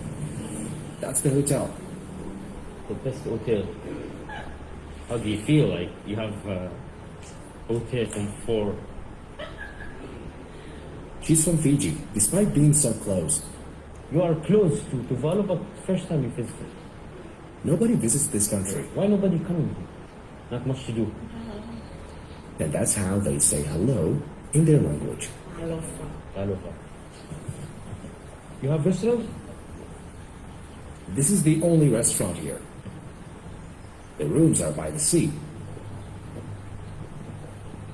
That's the hotel. The best hotel. How do you feel? Like you have a hotel from 4. She's from Fiji, despite being so close. You are close to Tuvalu, but first time you visited. Nobody visits this country. Why nobody coming? Not much to do. And that's how they say hello in their language. Aloha. You have restaurant? This is the only restaurant here. The rooms are by the sea.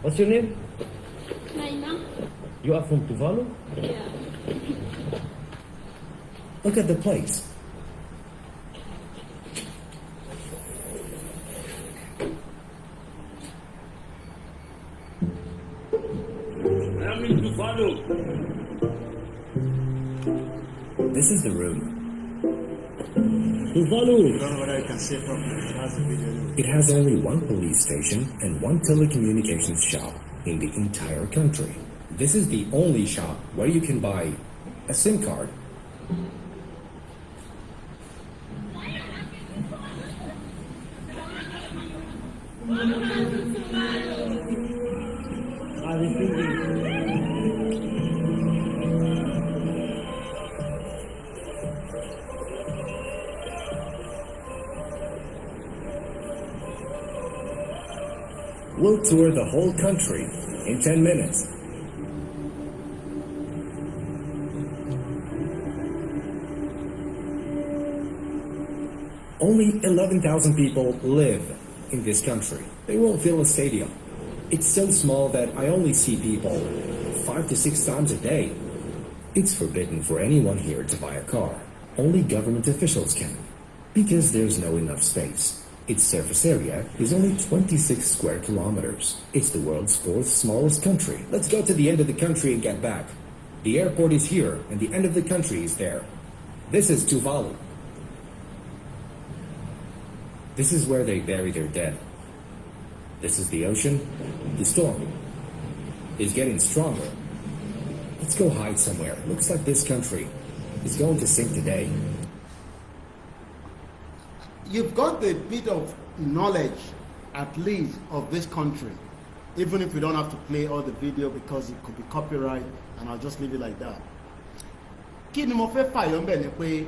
What's your name? Naima? You are from Tuvalu? Yeah. Look at the place. I'm in Tuvalu. This is the room. Tuvalu! I don't know whether you can see it properly. It has a video anyway. It has only 1 police station and 1 telecommunications shop in the entire country. This is the only shop where you can buy a SIM card. We'll tour the whole country in 10 minutes. Only 11,000 people live in this country. They won't fill a stadium. It's so small that I only see people 5 to 6 times a day. It's forbidden for anyone here to buy a car. Only government officials can, because there's no enough space. Its surface area is only 26 square kilometers. It's the world's 4th smallest country. Let's go to the end of the country and get back. The airport is here, and the end of the country is there. This is Tuvalu. This is where they bury their dead. This is the ocean. The storm is getting stronger. Let's go hide somewhere. Looks like this country is going to sink today. You've got a bit of knowledge, at least, of this country, even if we don't have to play all the video because it could be copyright, and I'll just leave it like that. Kí ni mo fẹ́ fàyọ ńbẹ̀ ni pé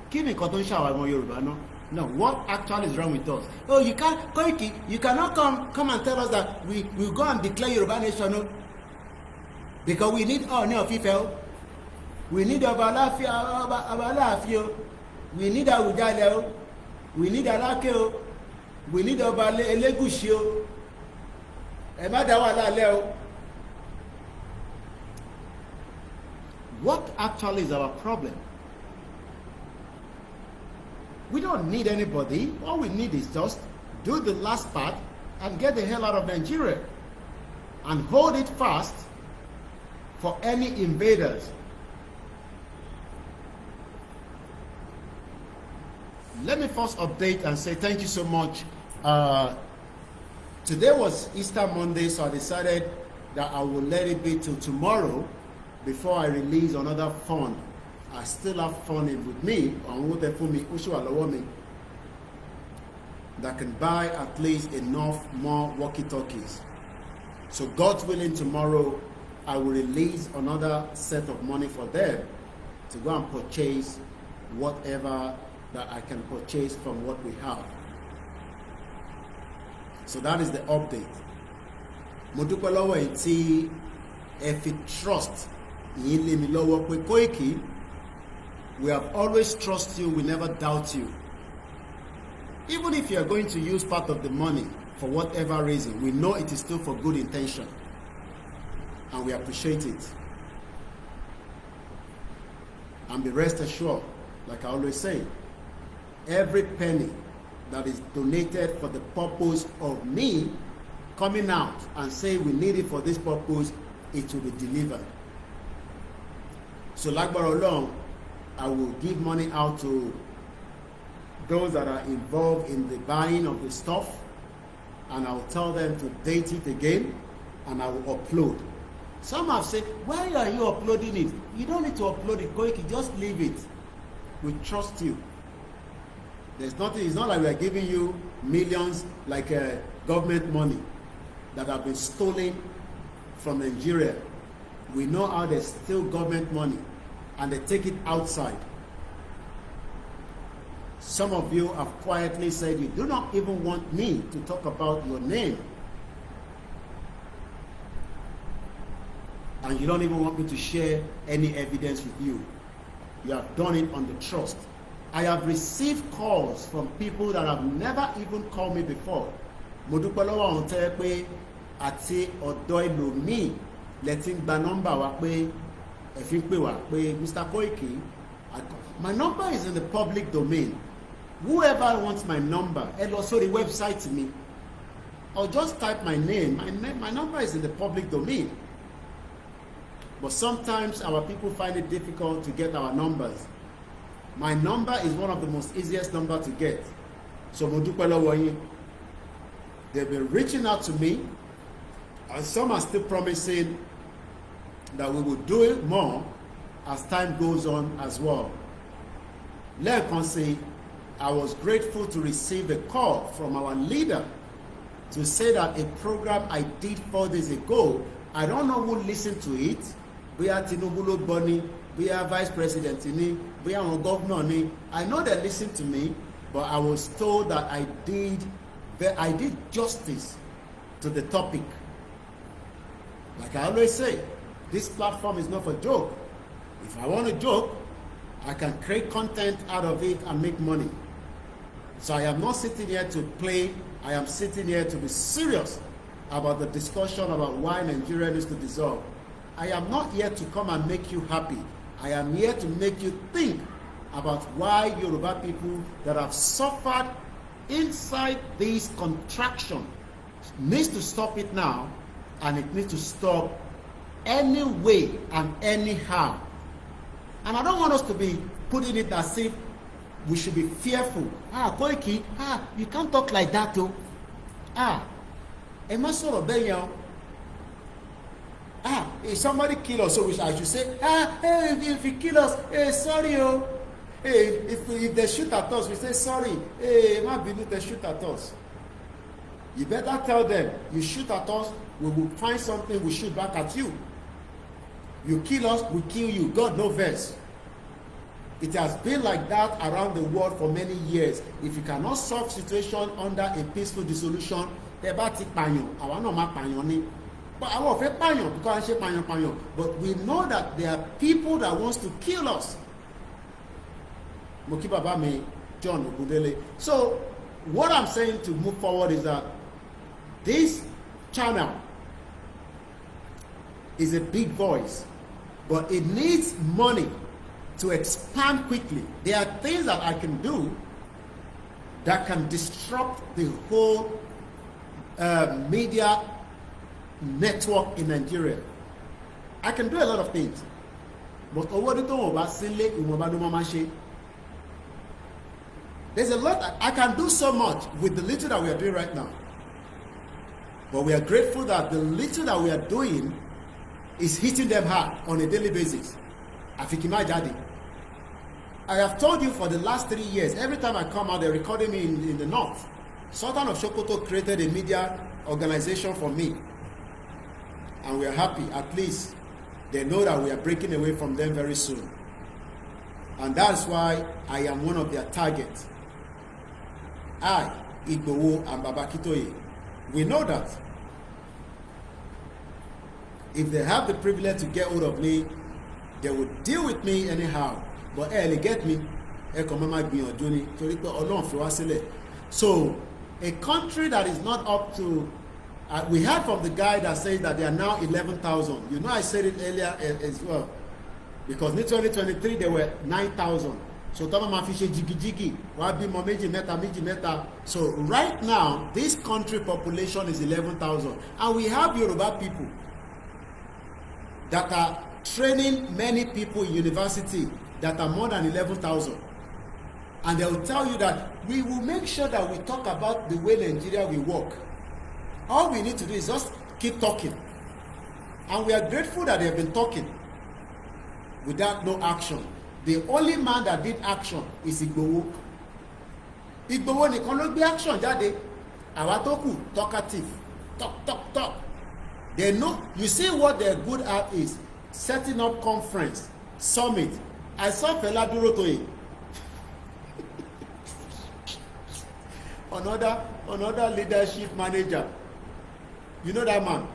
kí ni nǹkan tó ń ṣàwọn ọmọ Yorùbá náà? No, what actually is wrong with us? Oh, you can't, Koiki, you cannot come and tell us that we will go and declare Yoruba nation, no? Because we need Ooni of Ife, we need Ọba Aláàfin, we need Awùjalẹ̀, we need Aláké, we need Ọba Elégùṣì, ẹ má dá wàhálà lẹ̀. What actually is our problem? We don't need anybody. All we need is just do the last part and get the hell out of Nigeria and hold it fast for any invaders. Let me first update and say thank you so much. Today was Easter Monday, so I decided that I will let it be till tomorrow before I release another fund. I still have fund with me that can buy at least enough more walkie-talkies. So God willing, tomorrow I will release another set of money for them to go and purchase whatever that I can purchase from what we have. So that is the update. Mo dúpẹ́ lọ́wọ́ yín tí ẹ fi trust yín lé mi lọ́wọ́ pé Koiki, we have always trusted you, we never doubt you. Even if you are going to use part of the money for whatever reason, we know it is still for good intention. And we appreciate it. And be rest assured, like I always say, every penny that is donated for the purpose of me coming out and saying we need it for this purpose, it will be delivered. So lágbára Ọlọ́run, I will give money out to those that are involved in the buying of the stuff, and I will tell them to date it again, and I will upload. Some have said, why are you uploading it? You don't need to upload it, Koiki, just leave it. We trust you. There's nothing, it's not like we are giving you millions like government money that have been stolen from Nigeria. We know how they steal government money and they take it outside. Some of you have quietly said you do not even want me to talk about your name. And you don't even want me to share any evidence with you. You have done it on the trust. I have received calls from people that have never even called me before. Mo dúpẹ́ lọ́wọ́ àwọn tẹ́ pé àti ọ̀dọ̀ ẹlòmíì lẹ́tí ń gba nọ́mbà wa pé ẹ fi ń pè wá pé Mr. Koiki, my number is in the public domain. Whoever wants my number, ẹ lọ sórí website mi, or just type my name. My number is in the public domain. But sometimes our people find it difficult to get our numbers. My number is one of the most easiest number to get. So mo dúpẹ́ lọ́wọ́ yín. They've been reaching out to me, and some are still promising that we will do it more as time goes on as well. Lẹ́ẹ̀kan sí, I was grateful to receive a call from our leader to say that a program I did 4 days ago, I don't know who listened to it, bóyá Tinubu ló gbọ́ ni, bóyá vice president ni, bóyá àwọn governor ni. I know they listened to me, but I was told that I did justice to the topic. Like I always say, this platform is not for joke. If I want to joke, I can create content out of it and make money. So I am not sitting here to play. I am sitting here to be serious about the discussion about why Nigeria needs to dissolve. I am not here to come and make you happy. I am here to make you think about why Yoruba people that have suffered inside this contraction needs to stop it now, and it needs to stop any way and anyhow. And I don't want us to be putting it as if we should be fearful. Koiki, you can't talk like that though. If somebody kill us, so I should say, hey, if he kill us, hey, sorry, oh. Hey, if they shoot at us, we say sorry. Hey, they shoot at us. You better tell them, you shoot at us, we will find something, we shoot back at you. You kill us, we kill you. God no verse. It has been like that around the world for many years. If you cannot solve situation under a peaceful dissolution, but we know that there are people that wants to kill us. John Ogundele. So what I'm saying to move forward is that this channel is a big voice, but it needs money to expand quickly. There are things that I can do that can disrupt the whole media network in Nigeria. I can do a lot of things, but there's a lot that I can do so much with the little that we are doing right now. But we are grateful that the little that we are doing is hitting them hard on a daily basis. I have told you for the last 3 years, every time I come out, they're recording me in the north. Sultan of Sokoto created a media organization for me. And we are happy. At least they know that we are breaking away from them very soon. And that's why I am one of their targets. I, Igbowo, and Baba Kitoye, we know that if they have the privilege to get hold of me, they will deal with me anyhow. But they get me. So a country that is not up to, we heard from the guy that says that they are now 11,000. You know, I said it earlier as well. Because in 2023 there were 9,000. So so right now this country population is 11,000, and we have Yoruba people that are training many people in university that are more than 11,000, and they will tell you that we will make sure that we talk about the way Nigeria will work. All we need to do is just keep talking, and we are grateful that they have been talking without no action. The only man that did action is Igbowo. Igbowo nìkan ló gbé action jáde. Àwa tó kù talkative, talk. They know. You see what they're good at is setting up conference, summit. I saw Fela Durotoye. another leadership manager. You know that man?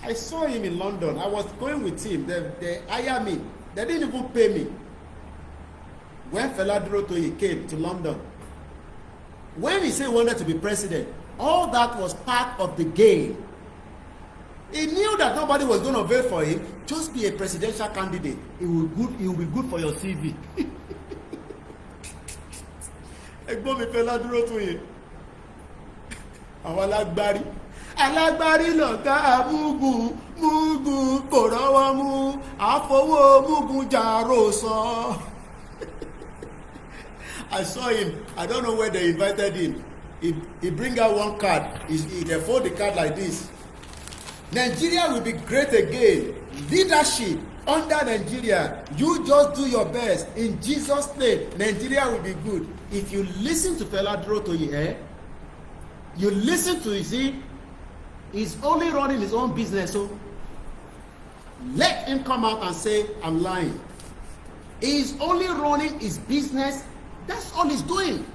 I saw him in London. I was going with him. They hired me. They didn't even pay me. When Fela Durotoye came to London, when he said he wanted to be president, all that was part of the game. He knew that nobody was going to vote for him. Just be a presidential candidate. It will be good for your CV. Ẹ̀gbọ́n mi Fela Durotoye. Àwọn alágbárí lọ̀gá múgù kò rọ́wọ́ mú àfọwọ́ múgù jàrò sọ. I saw him. I don't know where they invited him. He bring out one card. They fold the card like this. Nigeria will be great again. Leadership under Nigeria. You just do your best. In Jesus' name, Nigeria will be good. If you listen to Fela Durotoye, you listen to him, he's only running his own business. So let him come out and say, I'm lying. He's only running his business. That's all he's doing.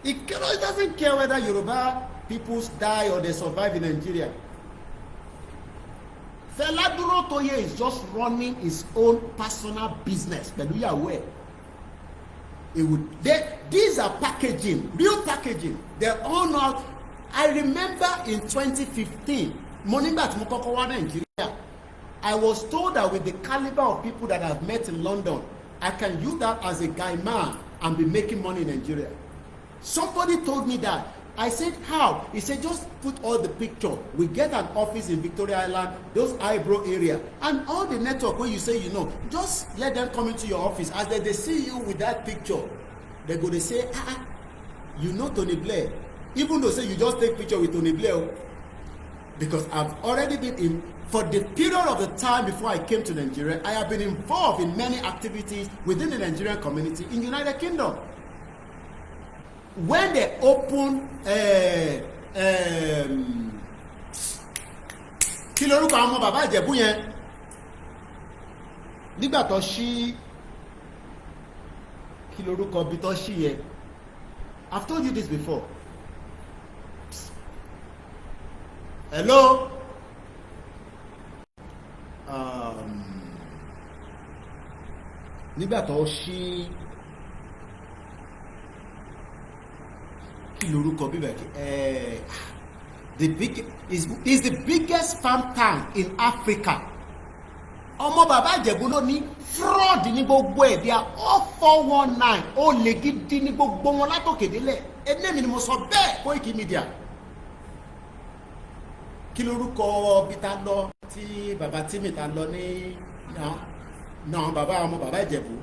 He doesn't care whether Yoruba people die or they survive in Nigeria. Fela Durotoye is just running his own personal business. But we are aware. These are packaging, real packaging. They're all not. I remember in 2015, Monimba Tumukokowa Nigeria, I was told that with the caliber of people that I've met in London, I can use that as a guy man and be making money in Nigeria. Somebody told me that. I said, how? He said, just put all the picture. We get an office in Victoria Island, those eyebrow area, and all the network where you say, you know, just let them come into your office. As they see you with that picture, they go, they say, you know Tony Blair. Even though say you just take picture with Tony Blair, because I've already been in, for the period of the time before I came to Nigeria, I have been involved in many activities within the Nigerian community in United Kingdom. When they open kí lorúkọ àwọn bàbá Ìjẹ̀bú yẹn nígbà tó ṣí kí lorúkọ bí tó ṣí yẹn, I've told you this before. Hello. Nígbà tó ṣí kí lorúkọ bíbẹ̀ is the biggest farm tank in Africa. Ọmọ bàbá Ìjẹ̀bú ló ní fraud ní gbogbo ẹ̀, they are all 419 ó lè gidi ní gbogbo wọn látòkèdélẹ̀. Ẹnẹ́mi ni mo sọ bẹ́ẹ̀ Koikimedia. Kí lorúkọ bí ta lọ tí bàbá Tímì ta lọ ní náà bàbá ọmọ bàbá Ìjẹ̀bú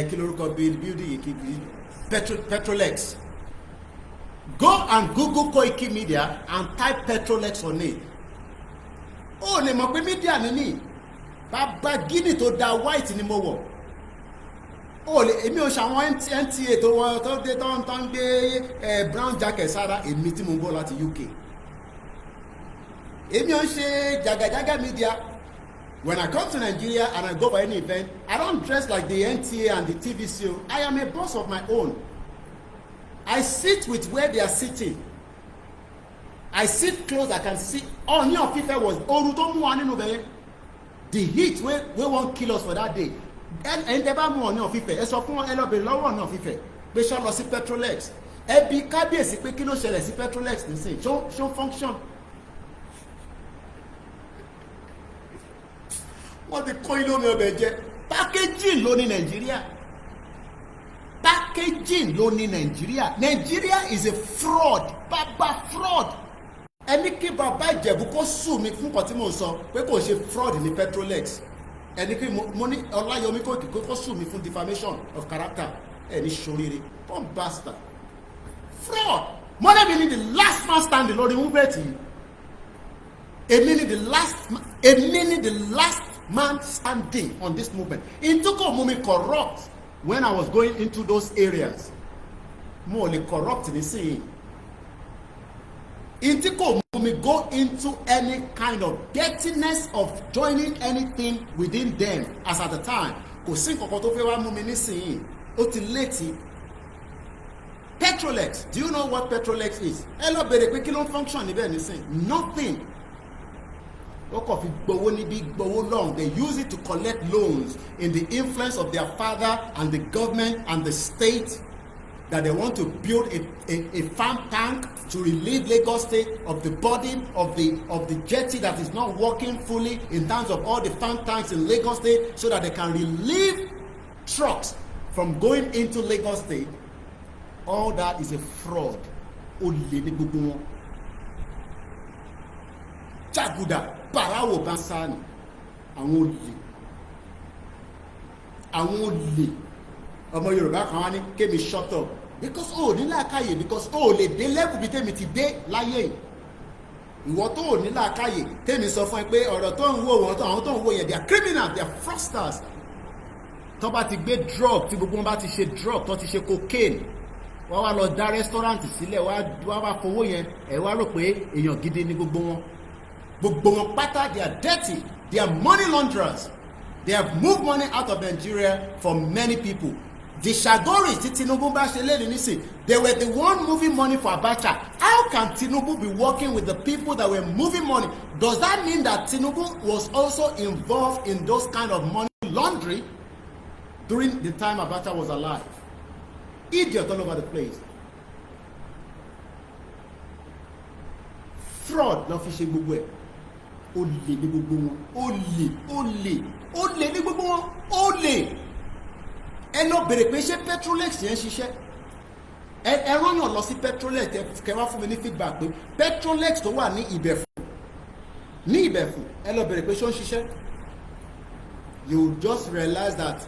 kí lorúkọ building kí Petrolex. Go and Google Koikimedia and type Petrolex on it. Oh, lè mọ̀ pé media ni ní bàbá gíní tó da white ni mo wọ̀. Oh, èmi ò ṣàwọn NTA tó wọ́n tó dé tó ń gbé brown jacket sára, èmi tí mo ń bọ̀ láti UK. Èmi ò ṣe jagajaga media. When I come to Nigeria and I go for any event, I don't dress like the NTA and the TVC. I am a boss of my own. I sit with where they are sitting. I sit close, I can see. Oh, New York people was the heat we won't kill us for that day. And they bam on New York people. So fún ẹ lọ be lọ́wọ́ New York people. Be sure lọ sí Petrolex. Ẹ bi kábíyèsí pé kí ló ṣẹlẹ̀ sí Petrolex nísìn. Show function. Wọ́n ti kó ilé omi ọbẹ̀ jẹ. Packaging ló ní Nigeria. Packaging ló ní Nigeria. Nigeria is a fraud. Baba fraud. Ẹni kí bàbá Ìjẹ̀bú kó sue mi fún nǹkan tí mo sọ pé kò ṣe fraud ní Petrolex. Ẹni kí mo ní Ọláyọmí Kóìkì kó sue mi fún defamation of character. Ẹni ṣoríire. Come bastard. Fraud. Mọ́lẹ́ mi ní the last man standing lórí movement yìí. Èmi ní the last man standing on this movement. It took a moment corrupt when I was going into those areas. More like corrupt in the scene. It took a moment go into any kind of dirtiness of joining anything within them as at the time. Kò sí nǹkan tó fẹ́ wá mú mi nísìnyí. Ó ti létí. Petrolex. Do you know what Petrolex is? Ẹ lọ bèrè pé kí ló ń function níbẹ̀ nísìnyí. Nothing. They use it to collect loans in the influence of their father and the government and the state that they want to build a farm tank to relieve Lagos State of the burden of the jetty that is not working fully in terms of all the farm tanks in Lagos State, so that they can relieve trucks from going into Lagos State. All that is a fraud. Jaguda, Parawo Bansani, àwọn olè ọmọ Yorùbá kan wá ní kémi shut up because ní làákàyè because lè dé level bí tèmi ti dé láyé ìwọ tó ò ní làákàyè tèmi sọ fún ẹ pé ọ̀rọ̀ tó ń wò wọ́n tó àwọn tó ń wò yẹn they are criminals, they are fraudsters. Tó bá ti gbé drug tí gbogbo wọn bá ti ṣe drug tó ti ṣe cocaine wọ́n wá lọ dá restaurant sílẹ̀ wá wá fowó yẹn ẹ̀ wá rò pé èèyàn gidi ni gbogbo wọn pátá they are dirty, they are money launderers, they have moved money out of Nigeria for many people. The Shagori tí Tinubu bá ṣe léde nísìn, they were the one moving money for Abacha. How can Tinubu be working with the people that were moving money? Does that mean that Tinubu was also involved in those kind of money laundering during the time Abacha was alive? Idiot all over the place. Fraud ló fi ṣe gbogbo ẹ̀. Olè ní gbogbo wọn. Olè ní gbogbo wọn. Olè. Ẹ lọ bèrè pé ṣé Petrolex yẹn ṣiṣẹ́. Ẹ rányàn lọ sí Petrolex kẹ́ wá fún mi ní feedback pé Petrolex tó wà ní Ìbẹ̀fù. Ní Ìbẹ̀fù ẹ lọ bèrè pé ṣó ń ṣiṣẹ́. You just realize that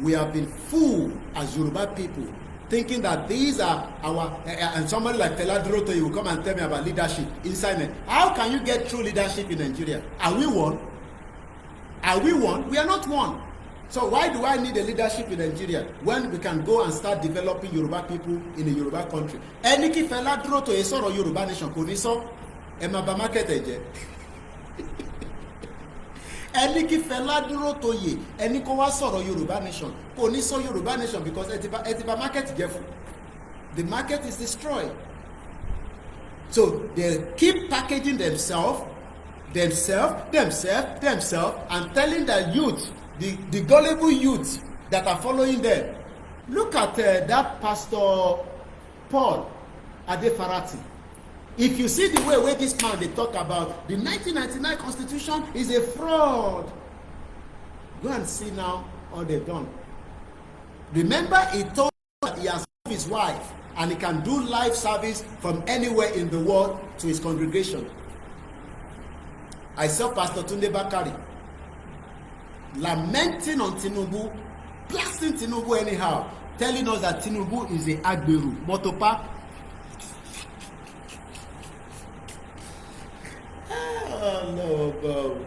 we have been fooled as Yoruba people, thinking that these are our and somebody like Fela Durotoye will come and tell me about leadership inside me. How can you get true leadership in Nigeria? Are we one? Are we one? We are not one. So why do I need a leadership in Nigeria when we can go and start developing Yoruba people in a Yoruba country? Ẹni kí Fela Durotoye sọ̀rọ̀ Yoruba nation kò ní sọ ẹ máa bà market ẹ jẹ́. Ẹni kí Fela Durotoye ẹni kó wá sọ̀rọ̀ Yorùbá nation kò ní sọ Yorùbá nation because ẹ ti bà market jẹ́ fún. The market is destroyed. So they keep packaging themselves and telling the youth, the gullible youth that are following them. Look at that Pastor Paul Adefarati. If you see the way this man they talk about the 1999 constitution is a fraud, go and see now all they've done. Remember, he told that he has his wife and he can do live service from anywhere in the world to his congregation. I saw Pastor Tunde Bakari lamenting on Tinubu, blasting Tinubu anyhow, telling us that Tinubu is a Agberu, Motopa. Oh no, bro.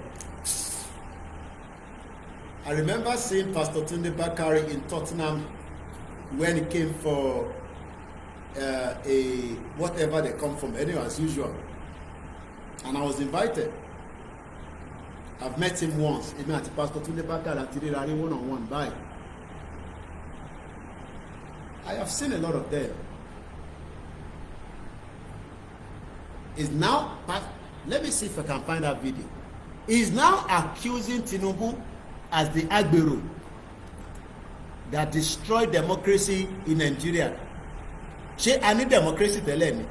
I remember seeing Pastor Tunde Bakari in Tottenham when he came for a whatever they come from, anyway, as usual. And I was invited. I've met him once. He met Pastor Tunde Bakari and Tirari one-on-one. Bye. I have seen a lot of them. Is now, let me see if I can find that video. He's now accusing Tinubu as the Agberu that destroyed democracy in Nigeria. Ṣé a ní democracy tẹ́lẹ̀ ni?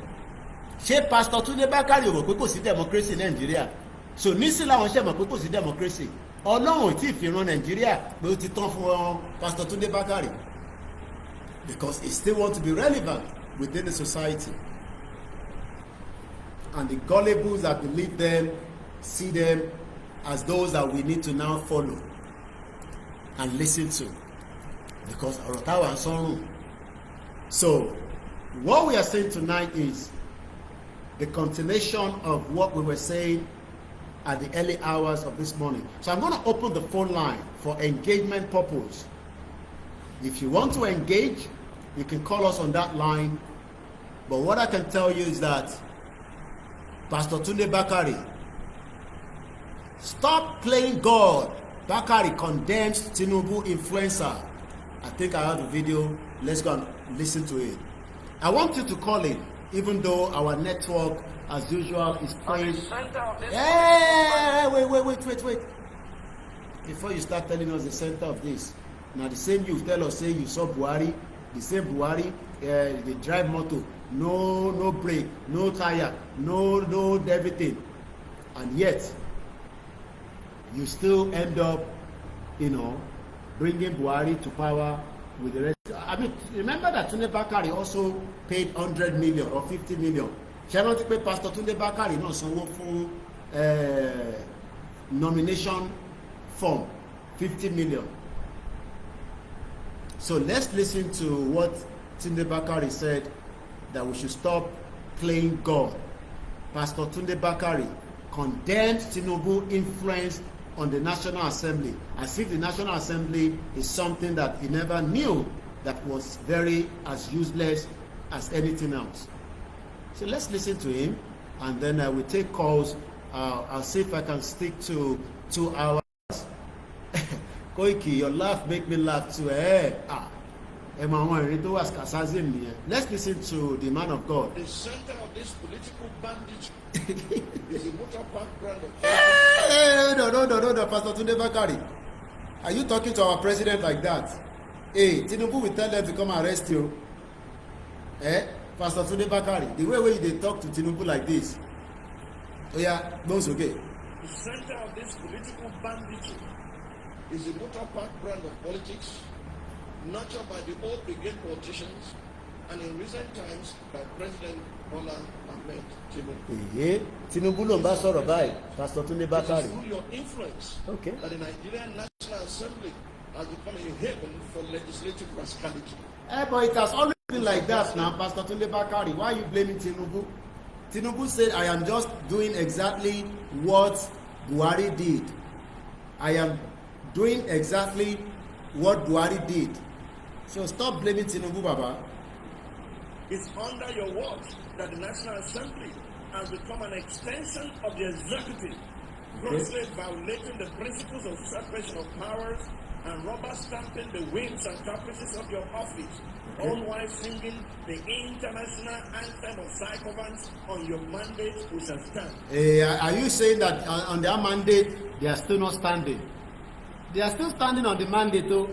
Ṣé Pastor Tunde Bakari rò pé kò sí democracy in Nigeria? So nísìnyí làwọn ṣe mọ̀ pé kò sí democracy. Ọlọ́run ò tí ì fi ran Nigeria pé ó ti tán fún Pastor Tunde Bakari, because he still want to be relevant within the society. And the gullibles that believe them see them as those that we need to now follow and listen to, because Orotawa and Sonru. So what we are saying tonight is the continuation of what we were saying at the early hours of this morning. So I'm going to open the phone line for engagement purpose. If you want to engage, you can call us on that line. But what I can tell you is that Pastor Tunde Bakari, stop playing God. Bakari condemns Tinubu influencer. I think I have the video. Let's go and listen to it. I want you to call in, even though our network, as usual, is playing. Hey, wait. Before you start telling us the center of this, now the same you tell us, say you saw Buhari, the same Buhari, they drive motor, no brake, no tire, no everything, and yet you still end up, bringing Buhari to power with the rest. I mean, remember that Tunde Bakari also paid 100 million or 50 million. Ṣé wọ́n ti pé Pastor Tunde Bakari náà sanwó fún nomination form 50 million. So let's listen to what Tunde Bakari said, that we should stop playing God. Pastor Tunde Bakare condemned Tinubu influence on the National Assembly, as if the National Assembly is something that he never knew, that was very as useless as anything else. So let's listen to him, and then I will take calls. I'll see if I can stick to 2 hours. Koiki, your laugh make me laugh too. Let's listen to the man of God. The center of this political bandage is a motor park brand of No, Pastor Tunde Bakare. Are you talking to our president like that? Hey, Tinubu will tell them to come arrest you. Pastor Tunde Bakare, the way they talk to Tinubu like this. Oh yeah, no, it's okay. The center of this political bandage is a motor park brand of politics nurtured by the old brigade politicians and in recent times by President Bola Ahmed Tinubu. Tinubu ló ń bá sọ̀rọ̀ báyìí, Pastor Tunde Bakare. It is through your influence that the Nigerian National Assembly has become a haven for legislative rascality. But it has always been like that now, Pastor Tunde Bakare. Why are you blaming Tinubu? Tinubu said, I am just doing exactly what Buhari did. I am doing exactly what Buhari did. So stop blaming Tinubu, Baba. It's under your watch that the National Assembly has become an extension of the executive, grossly violating the principles of separation of powers and rubber stamping the whims and caprices of your office, all while singing the international anthem of sycophants on your mandate which shall stand. Are you saying that on their mandate they are still not standing? They are still standing on the mandate though.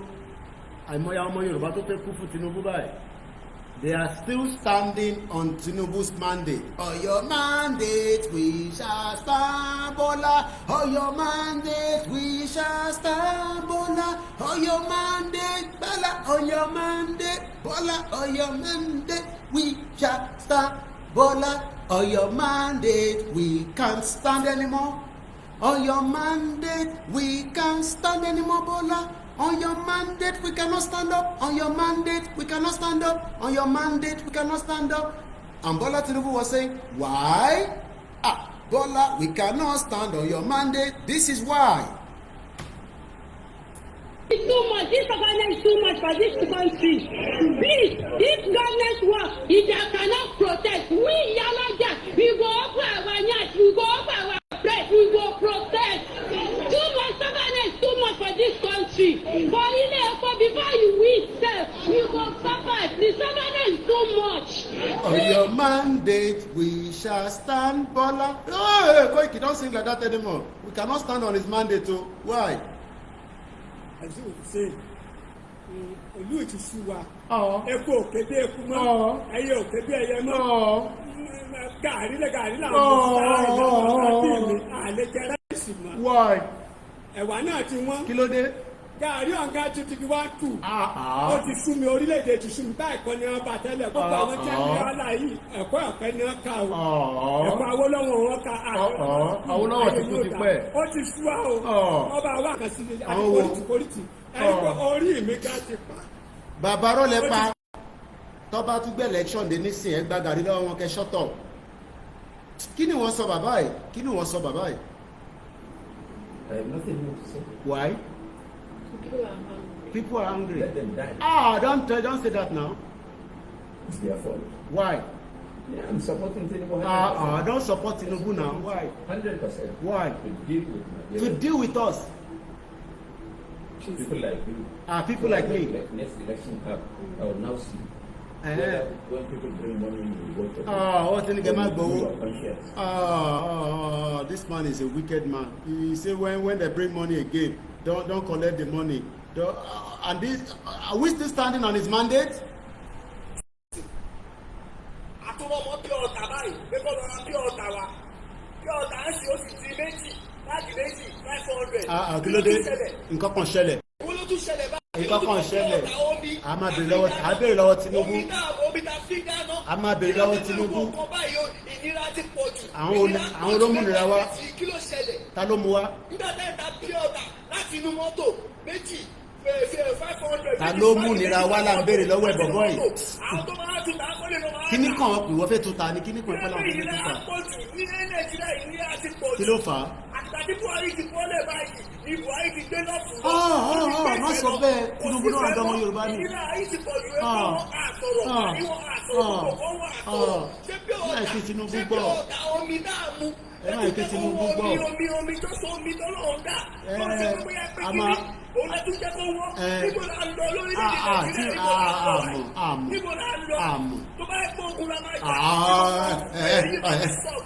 They are still standing on Tinubu's mandate. On your mandate we shall stand, Bola. On your mandate we shall stand, Bola. On your mandate, Bola. On your mandate, Bola. On your mandate we shall stand, Bola. On your mandate we can't stand anymore. On your mandate we can't stand anymore, Bola. On your mandate, we cannot stand up. On your mandate, we cannot stand up. On your mandate, we cannot stand up. And Bola Tinubu was saying, why? Bola, we cannot stand on your mandate. This is why. It's too much. This government is too much for this country. Please, if government work, if they cannot protest, we Yalaja, we go up our yacht, we go up our press, we go protest. Too much government, too much for this country. For before you win, sir, you go suffer. The government is too much. On your mandate, we shall stand, Bola. Oh, Koiki, don't sing like that anymore. We cannot stand on his mandate too. Why? As you would say, olú ìtìsú wa, eku òkèdè eku mọ́, ẹyẹ òkèdè ẹyẹ mọ́, gàrí làwọn ọmọ mi àlejò ráìsì mọ́. Why? Ẹ̀wà náà ti wọ́n. Kí ló dé? Gàrí ọ̀gá tuntun ti wá tù. Ó ti sú mi, orílẹ̀-èdè ti sú mi, báyìí kọ́ ni wọ́n bá tẹ́lẹ̀. Gbogbo àwọn tí wọ́n ń wá yìí, ẹ̀kọ́ ọ̀fẹ́ ni wọ́n kà o. Ẹ̀kọ́ Awólọ́wọ̀ wọn kà á. Awólọ́wọ̀ ti kú ti pẹ́. Ó ti sú wa o. Ọba wa kàn sí mi, àti pólítì. Ẹ̀kọ́ orí mi ká ti pa. Bàbá rọ́lẹ̀ pa. Tọ́ba tún gbé election dé nísìnyí ẹ gba gàrí lọ́wọ́ wọn kẹ́ shut up. Kí ni wọ́n sọ bàbá yìí? Kí ni wọ́n sọ bàbá yìí? Nothing more to say. Why? People are hungry. People are hungry. Let them die. Don't say that now. It's their fault. Why? Yeah, I'm supporting Tinubu 100%. Don't support Tinubu now. Why? 100%. Why? To deal with us. People like you. People like me. Like next election come, I will now see. When people bring money, you vote for them. This man is a wicked man. He say when they bring money again, don't collect the money. And this, are we still standing on his mandate? Kí ló dé? Nǹkan kan ṣẹlẹ̀. Nǹkan kan ṣẹlẹ̀. A máa bèrè lọ́wọ́ Tinubu. A máa bèrè lọ́wọ́ Tinubu. Àwọn olómìnira wa. Ta ló mú wa? Ta ló mú nira wa là ń bèrè lọ́wọ́ ẹ̀ bọ̀bọ̀ yìí? kíní kan ìwọ fẹ́ tuta ni kíní kan ìpínlẹ̀ ọ̀fẹ́ tuta. Kí ló fà á? Àtàdé Buhari ti kọ́lé báyìí ni Buhari ti gbé lọ́kùn. Má sọ bẹ́ẹ̀, Tinubu náà dánwó Yorùbá ni. Ìlà ayé ti pọ̀ ju ẹgbẹ́ wọn àtọ̀rọ̀ àríwọ̀n àtọ̀rọ̀ wọn àtọ̀rọ̀. Ṣé bí ọ̀dà omi náà mú? Ẹ máa ké Tinubu gbọ́. Omi tó so omi tó lọ́wọ́ dà. Lọ́sẹ̀ pé bóyá pé kí ni òun lè tún jẹ́ kó wọ́n. Níbo la ń lọ lórí ìdílé níbo la ń lọ? Tó bá yẹ kó ogun la máa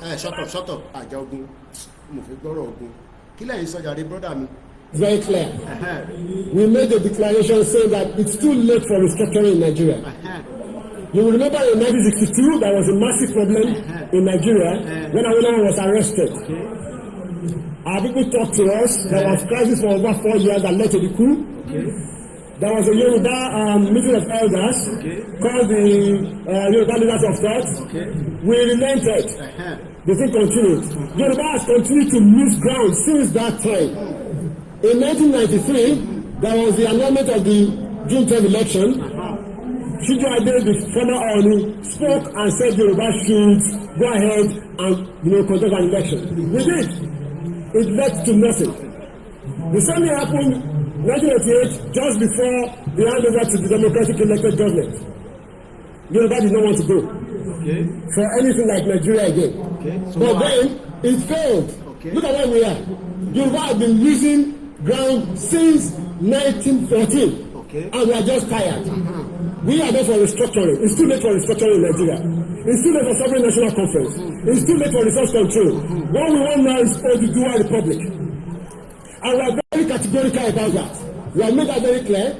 jà. Shut up, àjà ogun. Mo fi gbọ́rọ̀ ogun. Kí lẹ́yìn sọ́jà rí brọ́dà mi? Very clear. We made a declaration saying that it's too late for restructuring in Nigeria. You will remember in 1962 there was a massive problem in Nigeria when Awolowo was arrested. Our people talked to us. There was crisis for over 4 years that led to the coup. There was a Yoruba meeting of elders called the Yoruba Leaders of Thought. We relented. The thing continued. Yoruba has continued to lose ground since that time. In 1993, there was the annulment of the June 10th election. Shiju Ade, the former Oni, spoke and said Yoruba should go ahead and conduct an election. We did. It led to nothing. The same thing happened in 1988, just before the handover to the democratic elected government. Yoruba did not want to go for anything like Nigeria again. But then it failed. Look at where we are. Yoruba have been losing ground since 1914. And we are just tired. We are there for restructuring. It's too late for restructuring in Nigeria. It's too late for sovereign national conference. It's too late for resource control. What we want now is Oduduwa Republic. And we are very categorical about that. We have made that very clear.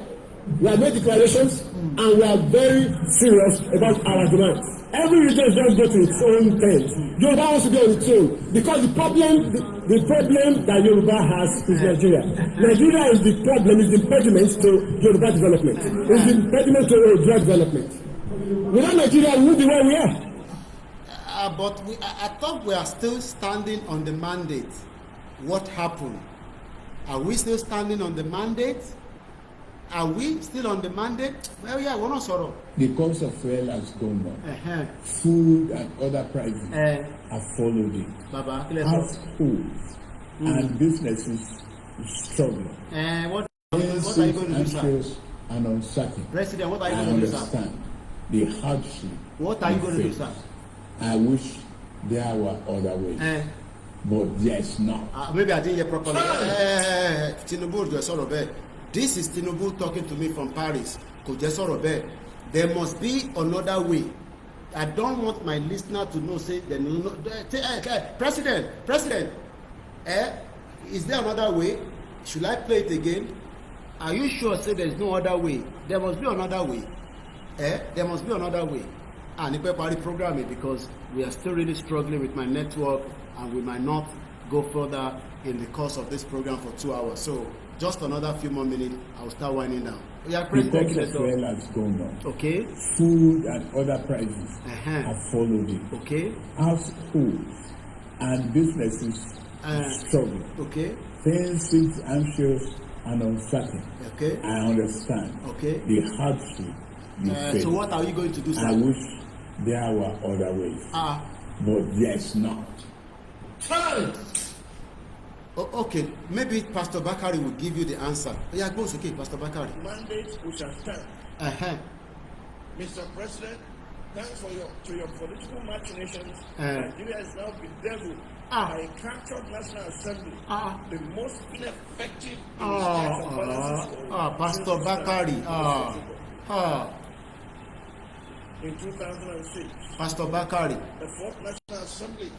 We have made declarations, and we are very serious about our demands. Every region just go to its own things. Yoruba wants to go on its own because the problem that Yoruba has is Nigeria. Nigeria is the problem, is the impediment to Yoruba development. Is the impediment to Yoruba development. Without Nigeria, we would be where we are. But I thought we are still standing on the mandate. What happened? Are we still standing on the mandate? Are we still on the mandate? Well, yeah, we're not sorrow. The cost of fuel has gone down. Food and other prices have followed it. Households and businesses struggling. What are you going to do, sir? And uncertain. President, what are you going to do, sir? I understand the hardship. What are you going to do, sir? I wish there were other ways. But there's not. Maybe I didn't hear properly. Tinubu, you're sort of bad. This is Tinubu talking to me from Paris. There must be another way. I don't want my listener to know, say, President, is there another way? Should I play it again? Are you sure, say there's no other way? There must be another way. There must be another way. And if I party programming, because we are still really struggling with my network, and we might not go further in the course of this program for 2 hours. So just another few more minutes, I will start winding down. The cost of fuel has gone down. Okay. Food and other prices have followed it. Okay. Households and businesses struggle. Okay. Things seem anxious and uncertain. Okay. I understand. Okay. The hardship. So what are you going to do, sir? I wish there were other ways. But there's not. Okay, maybe Pastor Bakari will give you the answer. Yeah, go okay, Pastor Bakari. Mandate we shall stand. Mr. President, thanks for your political machinations. Nigeria is now bedeviled by a captured National Assembly, the most ineffective Pastor Bakari. In 2006, Pastor Bakari, the Fourth National Assembly,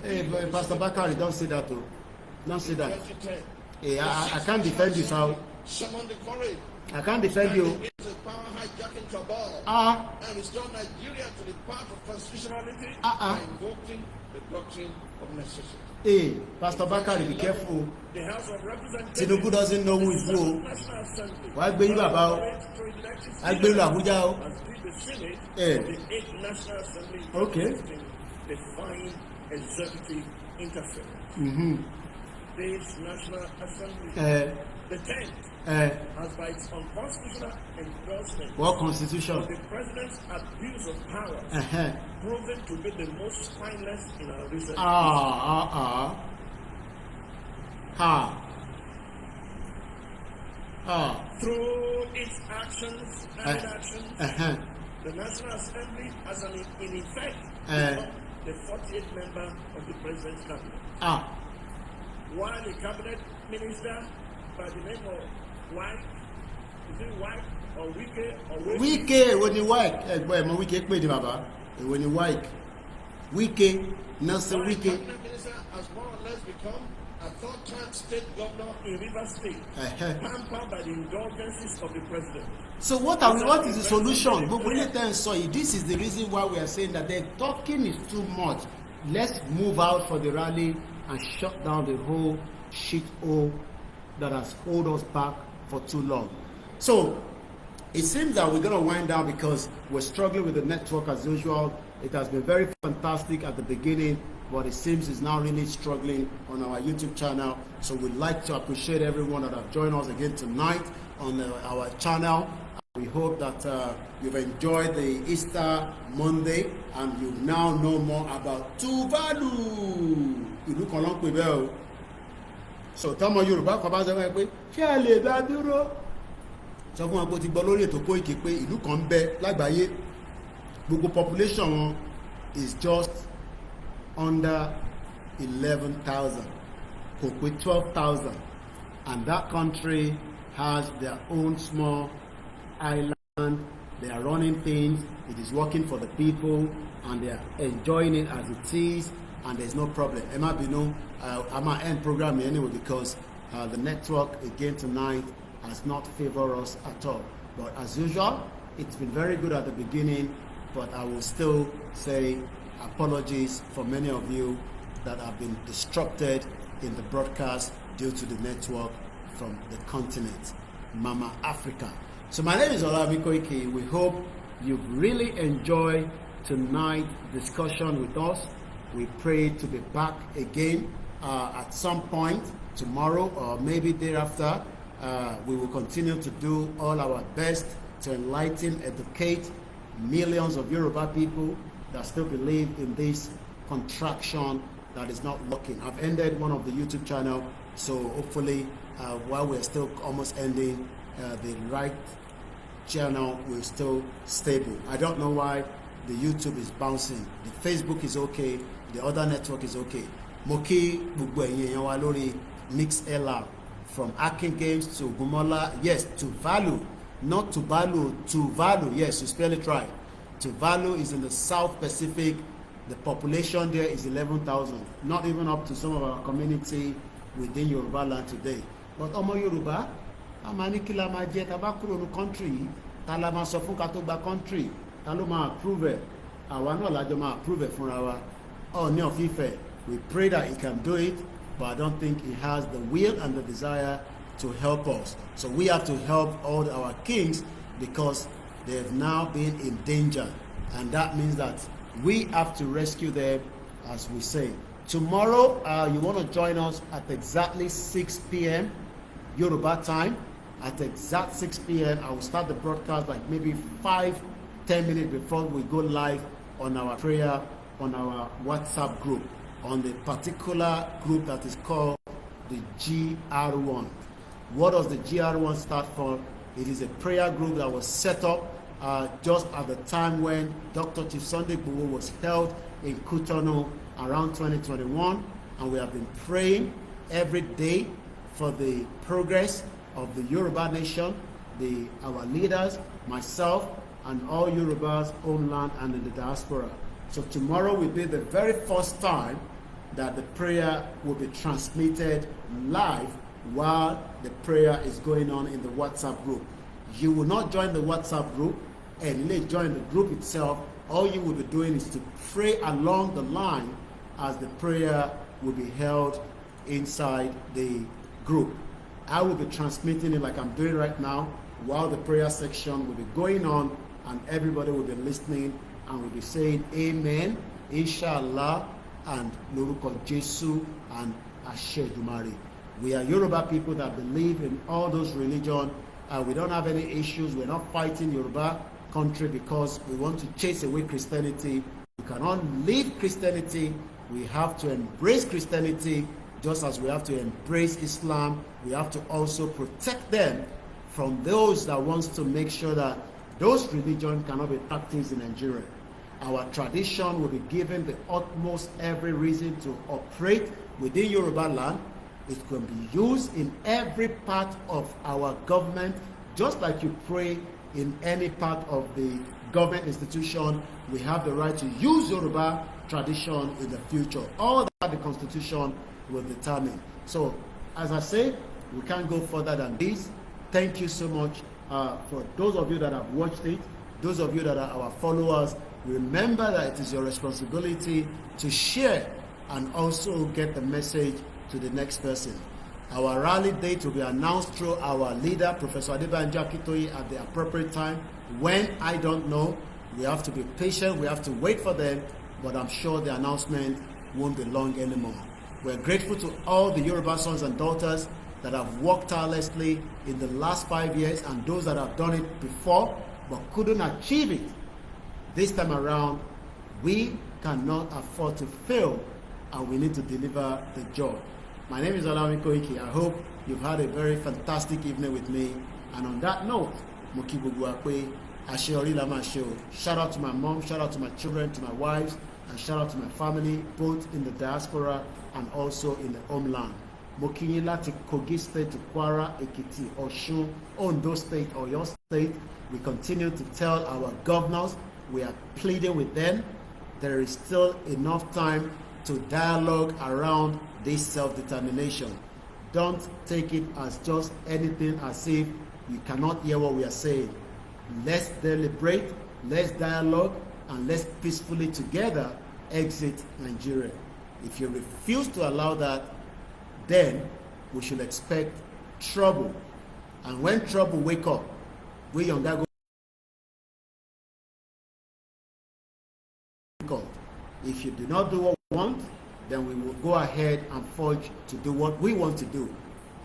Hey, Pastor Bakari, don't say that, though. Don't say that. Hey, I can't defend you, sir. Summon the courage. I can't defend you. It's a power hijacking cabal. And restore Nigeria to the path of constitutionality by invoking the doctrine of necessity. Hey, Pastor Bakari, be careful. The House of Representatives. Tinubu doesn't know who is who. Why bring you about? I bring you Abuja. The 8th National Assembly define executive interference. This National Assembly The 10th has by its unconstitutional endorsement What constitution? of the president's abuse of power proven to be the most spineless in our recent Through its actions and inactions, the National Assembly has in effect become the 48th member of the president's cabinet. While a cabinet minister by the name of White, is it White or Wike or Wike, when you Wike, Wike pè ní bàbá, when you Wike, Wike, Nelson Wike. The cabinet minister has more or less become a third-term state governor in Rivers State, pampered by the indulgences of the president. So what is the solution? But when this is the reason why we are saying that the talking is too much. Let's move out for the rally and shut down the whole shit hole that has held us back for too long. So it seems that we're going to wind down because we're struggling with the network as usual. It has been very fantastic at the beginning, but it seems it's now really struggling on our YouTube channel. So we'd like to appreciate everyone that have joined us again tonight on our channel. We hope that you've enjoyed the Easter Monday and you now know more about Tuvalu. Ìlú kan ló ń pè bẹ́ẹ̀ o. So tọ́mọ Yorùbá kan bá sọ fún ẹ pé ṣé ẹ lè dá dúró? Sọ fún wọn pé ó ti gbọ́ lórí ètò Koiki pé ìlú kan ń bẹ lágbàáyé. Gbogbo population wọn is just under 11,000. Kò pé 12,000. And that country has their own small island. They are running things. It is working for the people and they are enjoying it as it is, and there's no problem. Emma Bino, I'm going to end program anyway because the network again tonight has not favored us at all. But as usual, it's been very good at the beginning, but I will still say apologies for many of you that have been disrupted in the broadcast due to the network from the continent, Mama Africa. So my name is OLAYOMI KOIKI. We hope you've really enjoyed tonight's discussion with us. We pray to be back again at some point tomorrow or maybe thereafter. We will continue to do all our best to enlighten, educate millions of Yoruba people that still believe in this contraction that is not working. I've ended one of the YouTube channel, so hopefully while we're still almost ending, the right channel will still stable. I don't know why the YouTube is bouncing. The Facebook is okay, the other network is okay. Moki Bugwe Mix LR from Akin Games to Gumola, yes, to Tuvalu, not Tuvalu, Tuvalu, yes, you spell it right. Tuvalu is in the South Pacific. The population there is 11,000, not even up to some of our community within Yoruba land today. But Omo Yoruba, Amanikila Majet, Abakuru country, Talama Sofuka Toba country, Taluma approve it. Our no Lajoma approve it for our Oni of Ife. We pray that he can do it, but I don't think he has the will and the desire to help us. So we have to help all our kings because they have now been in danger. And that means that we have to rescue them, as we say. Tomorrow, you want to join us at exactly 6 p.m. Yoruba time. At exact 6 p.m. I will start the broadcast like maybe 5-10 minutes before we go live on our prayer, on our WhatsApp group, on the particular group that is called the GR1. What does the GR1 stand for? It is a prayer group that was set up just at the time when Dr. Chief Sunday Igboho was held in Cotonou around 2021, and we have been praying every day for the progress of the Yoruba nation, our leaders, myself, and all Yoruba's homeland and in the diaspora. So tomorrow will be the very first time that the prayer will be transmitted live while the prayer is going on in the WhatsApp group. You will not join the WhatsApp group and you join the group itself. All you will be doing is to pray along the line as the prayer will be held inside the group. I will be transmitting it like I'm doing right now while the prayer section will be going on, and everybody will be listening and will be saying Amen, Inshallah, and Loruko Jesu, and Ashe Dumari. We are Yoruba people that believe in all those religions. We don't have any issues. We're not fighting Yoruba country because we want to chase away Christianity. We cannot leave Christianity. We have to embrace Christianity just as we have to embrace Islam. We have to also protect them from those that wants to make sure that those religions cannot be practiced in Nigeria. Our tradition will be given the utmost every reason to operate within Yoruba land. It can be used in every part of our government, just like you pray in any part of the government institution. We have the right to use Yoruba tradition in the future. All that the Constitution will determine. So, as I say, we can't go further than this. Thank you so much for those of you that have watched it, those of you that are our followers. Remember that it is your responsibility to share and also get the message to the next person. Our rally date will be announced through our leader, Professor Adebanjo Akintoye, at the appropriate time. When, I don't know. We have to be patient. We have to wait for them. But I'm sure the announcement won't be long anymore. We're grateful to all the Yoruba sons and daughters that have worked tirelessly in the last 5 years and those that have done it before but couldn't achieve it. This time around, we cannot afford to fail, and we need to deliver the job. My name is OLAYOMI KOIKI. I hope you've had a very fantastic evening with me. And on that note, shout out to my mom, shout out to my children, to my wives, and shout out to my family, both in the diaspora and also in the homeland. Mokinyila to Kogi State, to Kwara, Ekiti, Osun, Ondo State, or your state. We continue to tell our governors, we are pleading with them. There is still enough time to dialogue around this self-determination. Don't take it as just anything as if you cannot hear what we are saying. Let's deliberate, let's dialogue, and let's peacefully together exit Nigeria. If you refuse to allow that, then we should expect trouble. And when trouble wake up, we younger go. If you do not do what we want, then we will go ahead and forge to do what we want to do.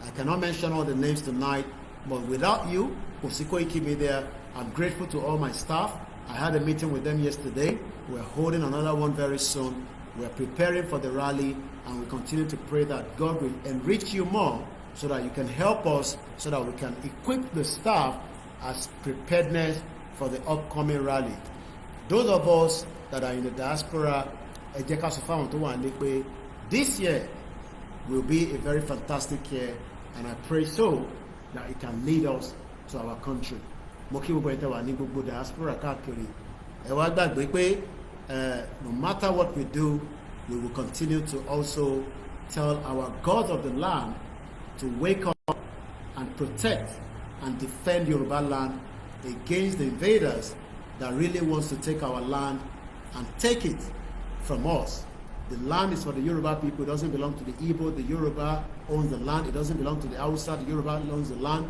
I cannot mention all the names tonight, but without you, Koikimedia, I'm grateful to all my staff. I had a meeting with them yesterday. We're holding another one very soon. We're preparing for the rally, and we continue to pray that God will enrich you more so that you can help us, so that we can equip the staff as preparedness for the upcoming rally. Those of us that are in the diaspora, this year will be a very fantastic year, and I pray so that it can lead us to our country. Diaspora, no matter what we do, we will continue to also tell our God of the land to wake up and protect and defend Yoruba land against the invaders that really wants to take our land and take it from us. The land is for the Yoruba people. It doesn't belong to the Igbo. The Yoruba owns the land. It doesn't belong to the Hausa. The Yoruba owns the land.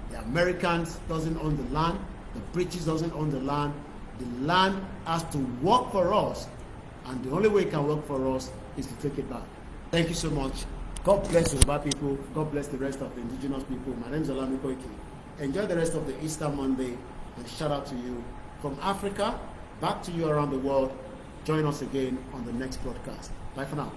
The Americans doesn't own the land. The British doesn't own the land. The land has to work for us, and the only way it can work for us is to take it back. Thank you so much. God bless Yoruba people. God bless the rest of the indigenous people. My name is OLAYOMI KOIKI. Enjoy the rest of the Easter Monday, and shout out to you from Africa, back to you around the world. Join us again on the next broadcast. Bye for now.